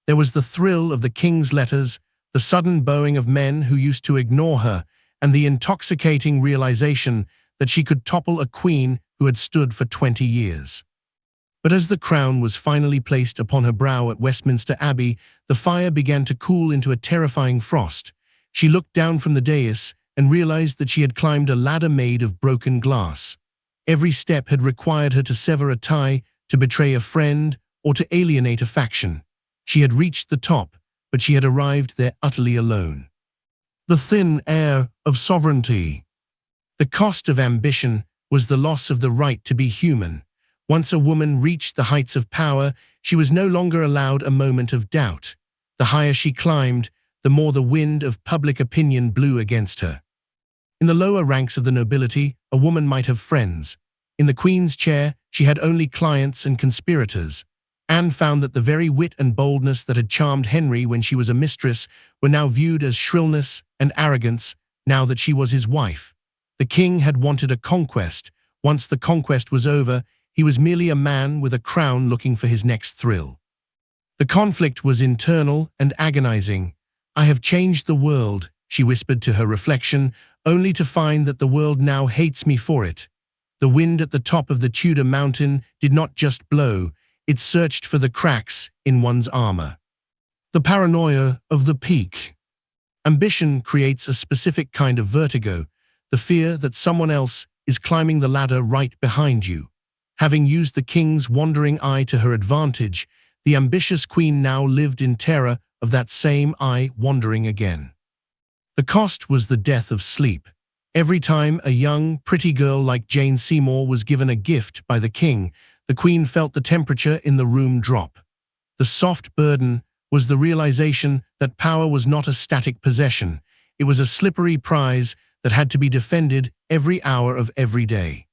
There was the thrill of the king's letters, the sudden bowing of men who used to ignore her, and the intoxicating realization that she could topple a queen who had stood for 20 years. But as the crown was finally placed upon her brow at Westminster Abbey, the fire began to cool into a terrifying frost. She looked down from the dais and realized that she had climbed a ladder made of broken glass. Every step had required her to sever a tie, to betray a friend, or to alienate a faction. She had reached the top, but she had arrived there utterly alone. The thin air of sovereignty. The cost of ambition was the loss of the right to be human. Once a woman reached the heights of power, she was no longer allowed a moment of doubt. The higher she climbed, the more the wind of public opinion blew against her. In the lower ranks of the nobility, a woman might have friends. In the Queen's chair, she had only clients and conspirators. Anne found that the very wit and boldness that had charmed Henry when she was a mistress were now viewed as shrillness and arrogance now that she was his wife. The king had wanted a conquest. Once the conquest was over, he was merely a man with a crown looking for his next thrill. The conflict was internal and agonizing. "I have changed the world," she whispered to her reflection, only to find that the world now hates me for it. The wind at the top of the Tudor mountain did not just blow, it searched for the cracks in one's armor. The paranoia of the peak. Ambition creates a specific kind of vertigo, the fear that someone else is climbing the ladder right behind you. Having used the king's wandering eye to her advantage, the ambitious queen now lived in terror of that same eye wandering again. The cost was the death of sleep. Every time a young, pretty girl like Jane Seymour was given a gift by the king, the queen felt the temperature in the room drop. The soft burden was the realization that power was not a static possession. It was a slippery prize that had to be defended every hour of every day.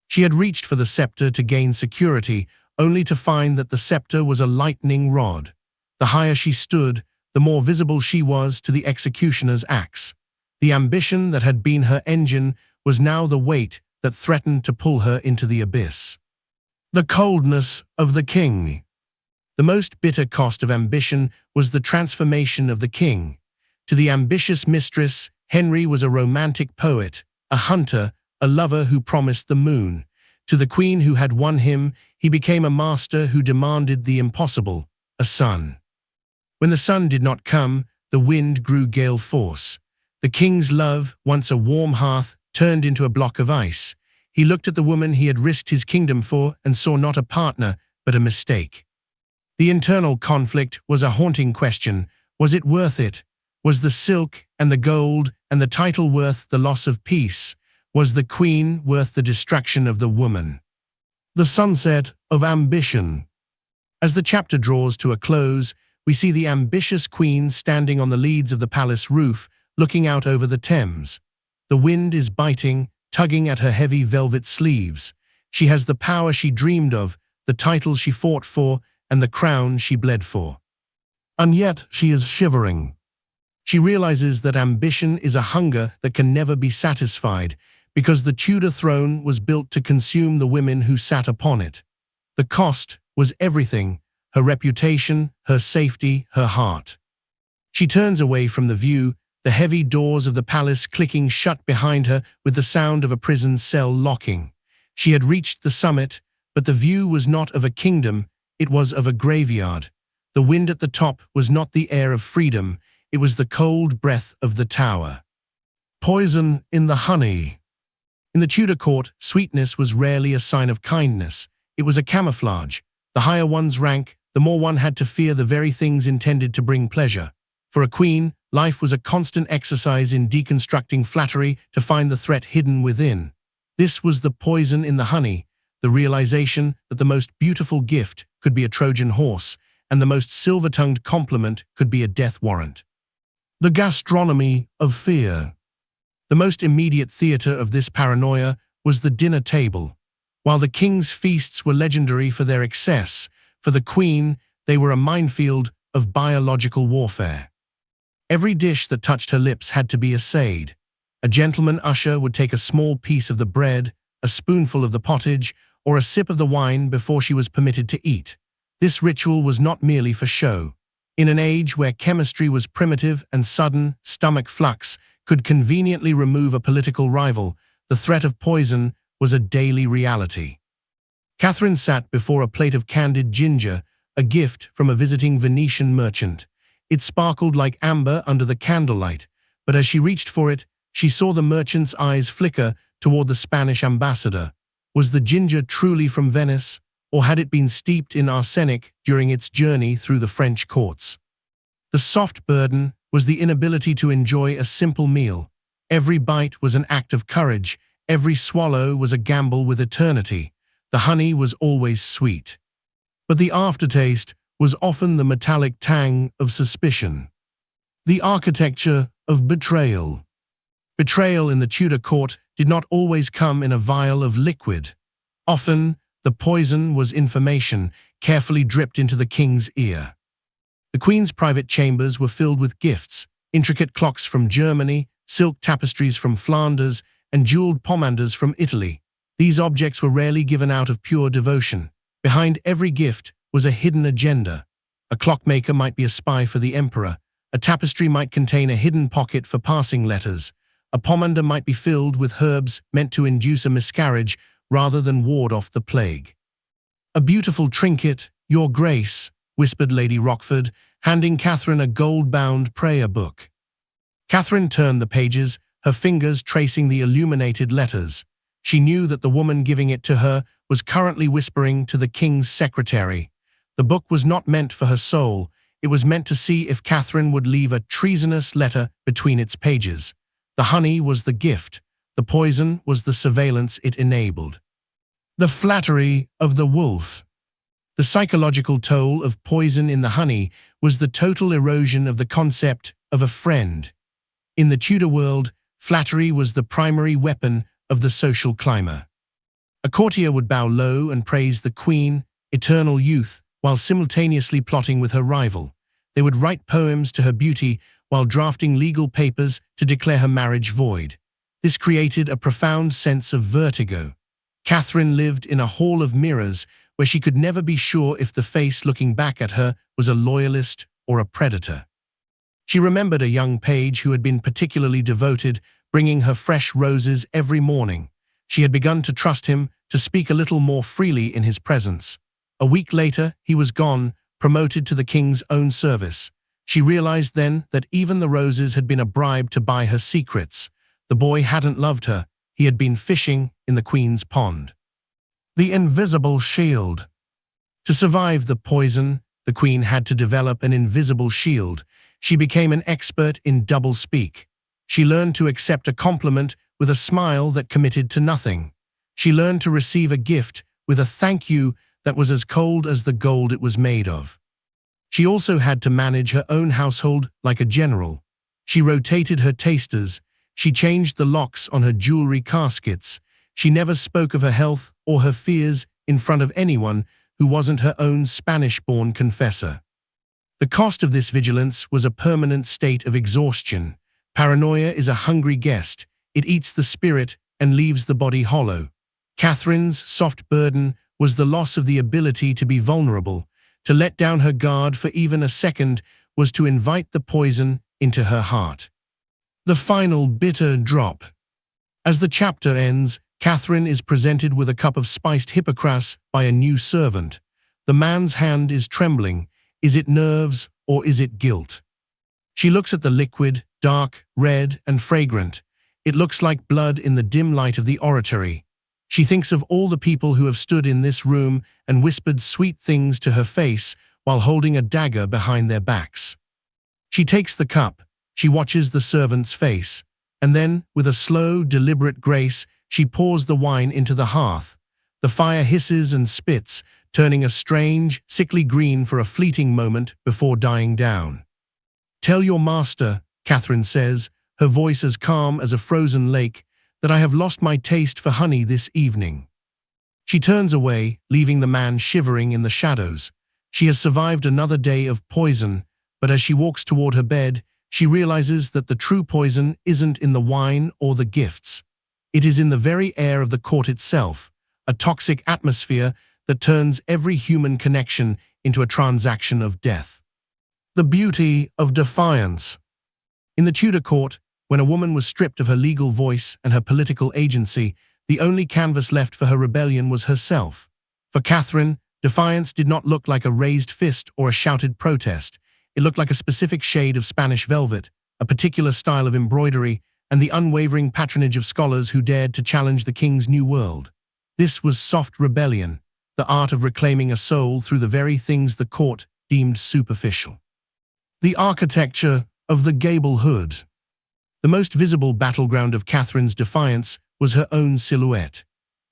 She had reached for the scepter to gain security, only to find that the scepter was a lightning rod. The higher she stood, the more visible she was to the executioner's axe. The ambition that had been her engine was now the weight that threatened to pull her into the abyss. The coldness of the king. The most bitter cost of ambition was the transformation of the king. To the ambitious mistress, Henry was a romantic poet, a hunter, a lover who promised the moon. To the queen who had won him, he became a master who demanded the impossible, a son. When the sun did not come, the wind grew gale force. The king's love, once a warm hearth, turned into a block of ice. He looked at the woman he had risked his kingdom for and saw not a partner, but a mistake. The internal conflict was a haunting question. Was it worth it? Was the silk and the gold and the title worth the loss of peace? Was the queen worth the distraction of the woman? The sunset of ambition. As the chapter draws to a close, we see the ambitious queen standing on the leads of the palace roof, looking out over the Thames. The wind is biting, tugging at her heavy velvet sleeves. She has the power she dreamed of, the title she fought for, and the crown she bled for. And yet she is shivering. She realizes that ambition is a hunger that can never be satisfied, because the Tudor throne was built to consume the women who sat upon it. The cost was everything: her reputation, her safety, her heart. She turns away from the view, the heavy doors of the palace clicking shut behind her with the sound of a prison cell locking. She had reached the summit, but the view was not of a kingdom, it was of a graveyard. The wind at the top was not the air of freedom, it was the cold breath of the tower. Poison in the honey. In the Tudor court, sweetness was rarely a sign of kindness. It was a camouflage. The higher one's rank, the more one had to fear the very things intended to bring pleasure. For a queen, life was a constant exercise in deconstructing flattery to find the threat hidden within. This was the poison in the honey, the realization that the most beautiful gift could be a Trojan horse, and the most silver-tongued compliment could be a death warrant. The gastronomy of fear. The most immediate theater of this paranoia was the dinner table. While the king's feasts were legendary for their excess, for the queen, they were a minefield of biological warfare. Every dish that touched her lips had to be assayed. A gentleman usher would take a small piece of the bread, a spoonful of the pottage, or a sip of the wine before she was permitted to eat. This ritual was not merely for show. In an age where chemistry was primitive and sudden stomach flux could conveniently remove a political rival, the threat of poison was a daily reality. Catherine sat before a plate of candied ginger, a gift from a visiting Venetian merchant. It sparkled like amber under the candlelight, but as she reached for it, she saw the merchant's eyes flicker toward the Spanish ambassador. Was the ginger truly from Venice, or had it been steeped in arsenic during its journey through the French courts? The soft burden was the inability to enjoy a simple meal. Every bite was an act of courage, every swallow was a gamble with eternity. The honey was always sweet, but the aftertaste was often the metallic tang of suspicion. The architecture of betrayal. Betrayal in the Tudor court did not always come in a vial of liquid. Often, the poison was information carefully dripped into the king's ear. The queen's private chambers were filled with gifts: intricate clocks from Germany, silk tapestries from Flanders, and jeweled pomanders from Italy. These objects were rarely given out of pure devotion. Behind every gift was a hidden agenda. A clockmaker might be a spy for the emperor. A tapestry might contain a hidden pocket for passing letters. A pomander might be filled with herbs meant to induce a miscarriage rather than ward off the plague. "A beautiful trinket, Your Grace," whispered Lady Rochford, handing Catherine a gold-bound prayer book. Catherine turned the pages, her fingers tracing the illuminated letters. She knew that the woman giving it to her was currently whispering to the king's secretary. The book was not meant for her soul. It was meant to see if Catherine would leave a treasonous letter between its pages. The honey was the gift. The poison was the surveillance it enabled. The flattery of the wolf. The psychological toll of poison in the honey was the total erosion of the concept of a friend. In the Tudor world, flattery was the primary weapon of the social climber. A courtier would bow low and praise the queen, eternal youth, while simultaneously plotting with her rival. They would write poems to her beauty while drafting legal papers to declare her marriage void. This created a profound sense of vertigo. Catherine lived in a hall of mirrors where she could never be sure if the face looking back at her was a loyalist or a predator. She remembered a young page who had been particularly devoted, bringing her fresh roses every morning. She had begun to trust him, to speak a little more freely in his presence. A week later, he was gone, promoted to the king's own service. She realized then that even the roses had been a bribe to buy her secrets. The boy hadn't loved her. He had been fishing in the queen's pond. The invisible shield. To survive the poison, the queen had to develop an invisible shield. She became an expert in doublespeak. She learned to accept a compliment with a smile that committed to nothing. She learned to receive a gift with a thank you that was as cold as the gold it was made of. She also had to manage her own household like a general. She rotated her tasters, she changed the locks on her jewelry caskets, she never spoke of her health or her fears in front of anyone who wasn't her own Spanish-born confessor. The cost of this vigilance was a permanent state of exhaustion. Paranoia is a hungry guest. It eats the spirit and leaves the body hollow. Catherine's soft burden was the loss of the ability to be vulnerable. To let down her guard for even a second was to invite the poison into her heart. The final bitter drop. As the chapter ends, Catherine is presented with a cup of spiced hippocras by a new servant. The man's hand is trembling. Is it nerves or is it guilt? She looks at the liquid, dark, red, and fragrant. It looks like blood in the dim light of the oratory. She thinks of all the people who have stood in this room and whispered sweet things to her face while holding a dagger behind their backs. She takes the cup, she watches the servant's face, and then, with a slow, deliberate grace, she pours the wine into the hearth. The fire hisses and spits, turning a strange, sickly green for a fleeting moment before dying down. "Tell your master," Catherine says, her voice as calm as a frozen lake, "that I have lost my taste for honey this evening." She turns away, leaving the man shivering in the shadows. She has survived another day of poison, but as she walks toward her bed, she realizes that the true poison isn't in the wine or the gifts. It is in the very air of the court itself, a toxic atmosphere that turns every human connection into a transaction of death. The beauty of defiance. In the Tudor court, when a woman was stripped of her legal voice and her political agency, the only canvas left for her rebellion was herself. For Catherine, defiance did not look like a raised fist or a shouted protest. It looked like a specific shade of Spanish velvet, a particular style of embroidery, and the unwavering patronage of scholars who dared to challenge the king's new world. This was soft rebellion, the art of reclaiming a soul through the very things the court deemed superficial. The architecture of the gable hood. The most visible battleground of Catherine's defiance was her own silhouette.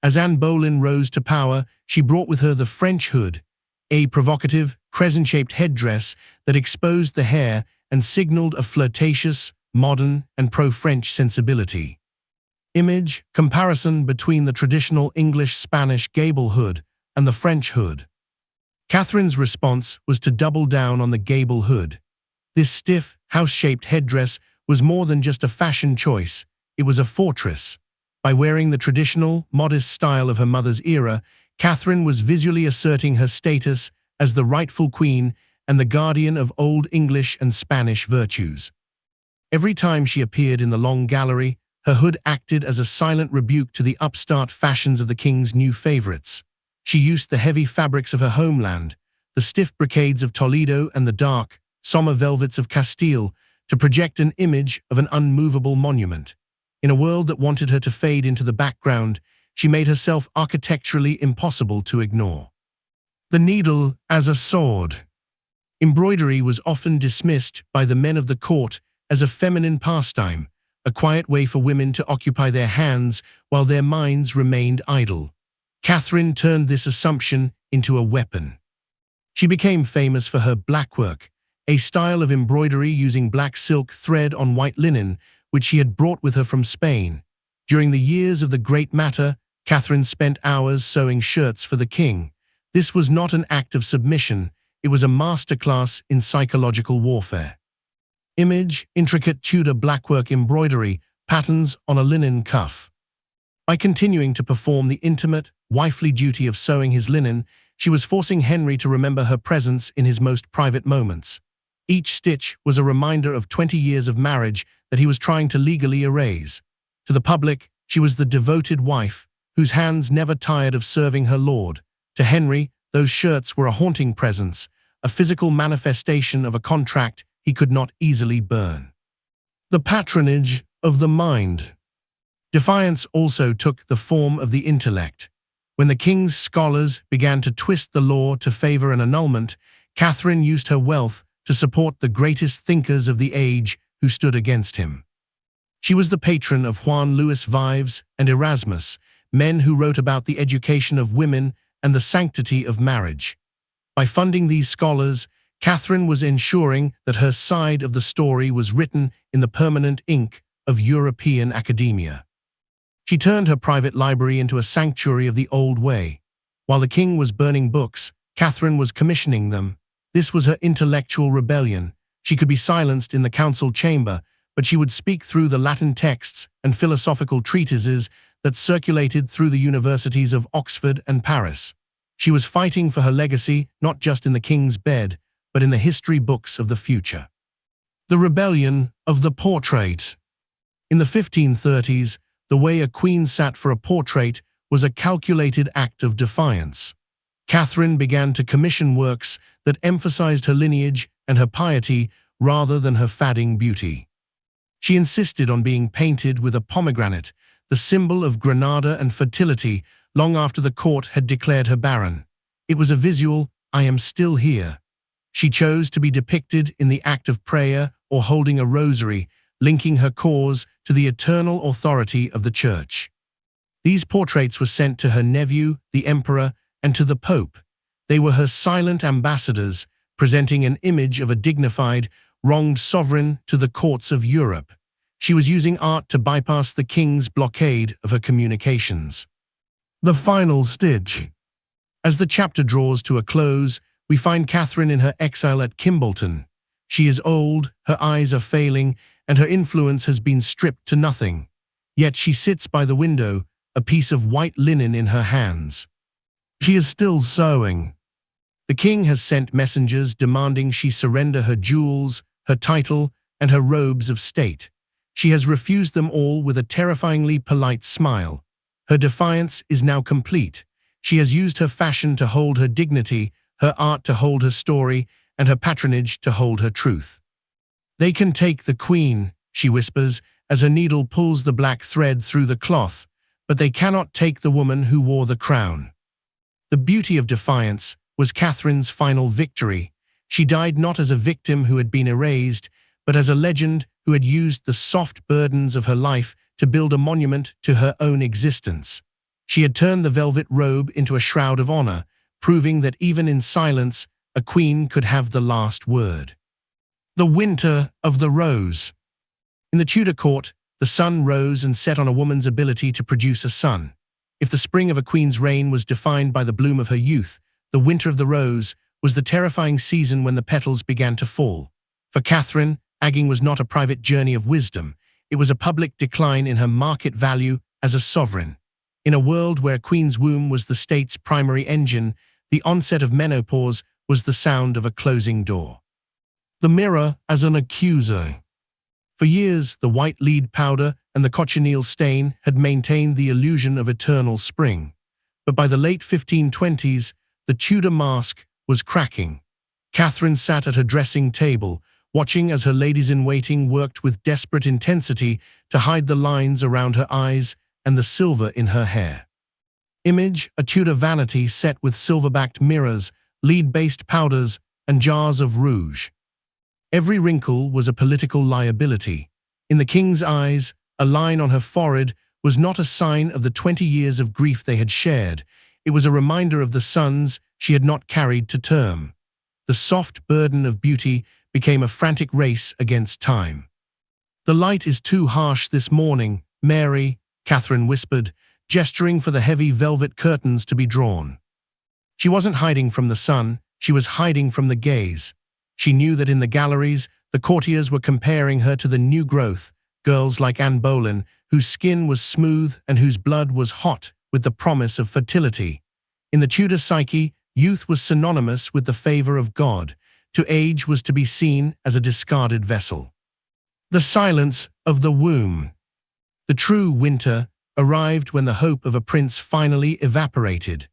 As Anne Boleyn rose to power, she brought with her the French hood, a provocative, crescent-shaped headdress that exposed the hair and signaled a flirtatious, modern, and pro-French sensibility. Image comparison between the traditional English-Spanish gable hood and the French hood. Catherine's response was to double down on the gable hood. This stiff, house-shaped headdress was more than just a fashion choice, it was a fortress. By wearing the traditional, modest style of her mother's era, Catherine was visually asserting her status as the rightful queen and the guardian of Old English and Spanish virtues. Every time she appeared in the long gallery, her hood acted as a silent rebuke to the upstart fashions of the king's new favorites. She used the heavy fabrics of her homeland, the stiff brocades of Toledo and the dark, sombre velvets of Castile, to project an image of an unmovable monument. In a world that wanted her to fade into the background, she made herself architecturally impossible to ignore. The needle as a sword. Embroidery was often dismissed by the men of the court as a feminine pastime, a quiet way for women to occupy their hands while their minds remained idle. Catherine turned this assumption into a weapon. She became famous for her blackwork, a style of embroidery using black silk thread on white linen, which she had brought with her from Spain. During the years of the Great Matter, Catherine spent hours sewing shirts for the king. This was not an act of submission, it was a masterclass in psychological warfare. Image, intricate Tudor blackwork embroidery, patterns on a linen cuff. By continuing to perform the intimate, wifely duty of sewing his linen, she was forcing Henry to remember her presence in his most private moments. Each stitch was a reminder of 20 years of marriage that he was trying to legally erase. To the public, she was the devoted wife, whose hands never tired of serving her lord. To Henry, those shirts were a haunting presence, a physical manifestation of a contract he could not easily burn. The patronage of the mind. Defiance also took the form of the intellect. When the king's scholars began to twist the law to favor an annulment, Catherine used her wealth to support the greatest thinkers of the age who stood against him. She was the patron of Juan Louis Vives and Erasmus, men who wrote about the education of women and the sanctity of marriage. By funding these scholars, Catherine was ensuring that her side of the story was written in the permanent ink of European academia. She turned her private library into a sanctuary of the old way. While the king was burning books, Catherine was commissioning them. This was her intellectual rebellion. She could be silenced in the council chamber, but she would speak through the Latin texts and philosophical treatises that circulated through the universities of Oxford and Paris. She was fighting for her legacy not just in the king's bed, but in the history books of the future. The rebellion of the portrait. In the 1530s, the way a queen sat for a portrait was a calculated act of defiance. Catherine began to commission works that emphasized her lineage and her piety rather than her fading beauty. She insisted on being painted with a pomegranate, the symbol of Granada and fertility, long after the court had declared her barren. It was a visual, "I am still here." She chose to be depicted in the act of prayer or holding a rosary, linking her cause to the eternal authority of the Church. These portraits were sent to her nephew, the Emperor, and to the Pope. They were her silent ambassadors, presenting an image of a dignified, wronged sovereign to the courts of Europe. She was using art to bypass the king's blockade of her communications. The final stitch. As the chapter draws to a close, we find Catherine in her exile at Kimbolton. She is old, her eyes are failing, and her influence has been stripped to nothing. Yet she sits by the window, a piece of white linen in her hands. She is still sewing. The king has sent messengers demanding she surrender her jewels, her title, and her robes of state. She has refused them all with a terrifyingly polite smile. Her defiance is now complete. She has used her fashion to hold her dignity, her art to hold her story, and her patronage to hold her truth. "They can take the queen," she whispers, as her needle pulls the black thread through the cloth, "but they cannot take the woman who wore the crown." The beauty of defiance was Catherine's final victory. She died not as a victim who had been erased, but as a legend who had used the soft burdens of her life to build a monument to her own existence. She had turned the velvet robe into a shroud of honor, proving that even in silence, a queen could have the last word. The winter of the rose. In the Tudor court, the sun rose and set on a woman's ability to produce a son. If the spring of a queen's reign was defined by the bloom of her youth, the winter of the rose was the terrifying season when the petals began to fall. For Catherine, aging was not a private journey of wisdom. It was a public decline in her market value as a sovereign. In a world where queen's womb was the state's primary engine, the onset of menopause was the sound of a closing door. The mirror as an accuser. For years, the white lead powder and the cochineal stain had maintained the illusion of eternal spring. But by the late 1520s, the Tudor mask was cracking. Catherine sat at her dressing table, watching as her ladies-in-waiting worked with desperate intensity to hide the lines around her eyes and the silver in her hair. Image, a Tudor vanity set with silver-backed mirrors, lead-based powders, and jars of rouge. Every wrinkle was a political liability. In the king's eyes, a line on her forehead was not a sign of the 20 years of grief they had shared. It was a reminder of the sons she had not carried to term. The soft burden of beauty became a frantic race against time. "The light is too harsh this morning, Mary," Catherine whispered, gesturing for the heavy velvet curtains to be drawn. She wasn't hiding from the sun, she was hiding from the gaze. She knew that in the galleries, the courtiers were comparing her to the new growth, girls like Anne Boleyn, whose skin was smooth and whose blood was hot with the promise of fertility. In the Tudor psyche, youth was synonymous with the favor of God. To age was to be seen as a discarded vessel. The silence of the womb. The true winter arrived when the hope of a prince finally evaporated.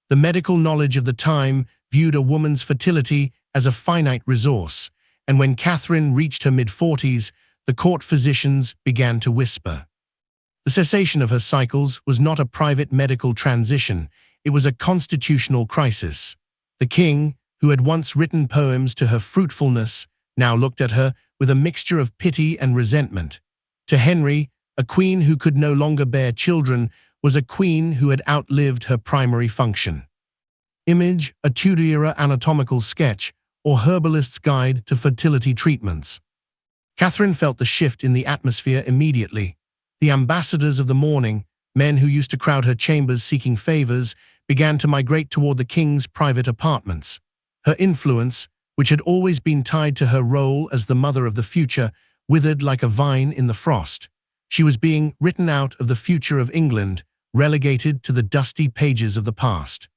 The medical knowledge of the time viewed a woman's fertility as a finite resource, and when Catherine reached her mid-40s, the court physicians began to whisper. The cessation of her cycles was not a private medical transition, it was a constitutional crisis. The king, who had once written poems to her fruitfulness, now looked at her with a mixture of pity and resentment. To Henry, a queen who could no longer bear children was a queen who had outlived her primary function. Image, a Tudor-era anatomical sketch, or herbalist's guide to fertility treatments. Catherine felt the shift in the atmosphere immediately. The ambassadors of the morning, men who used to crowd her chambers seeking favors, began to migrate toward the king's private apartments. Her influence, which had always been tied to her role as the mother of the future, withered like a vine in the frost. She was being written out of the future of England, relegated to the dusty pages of the past.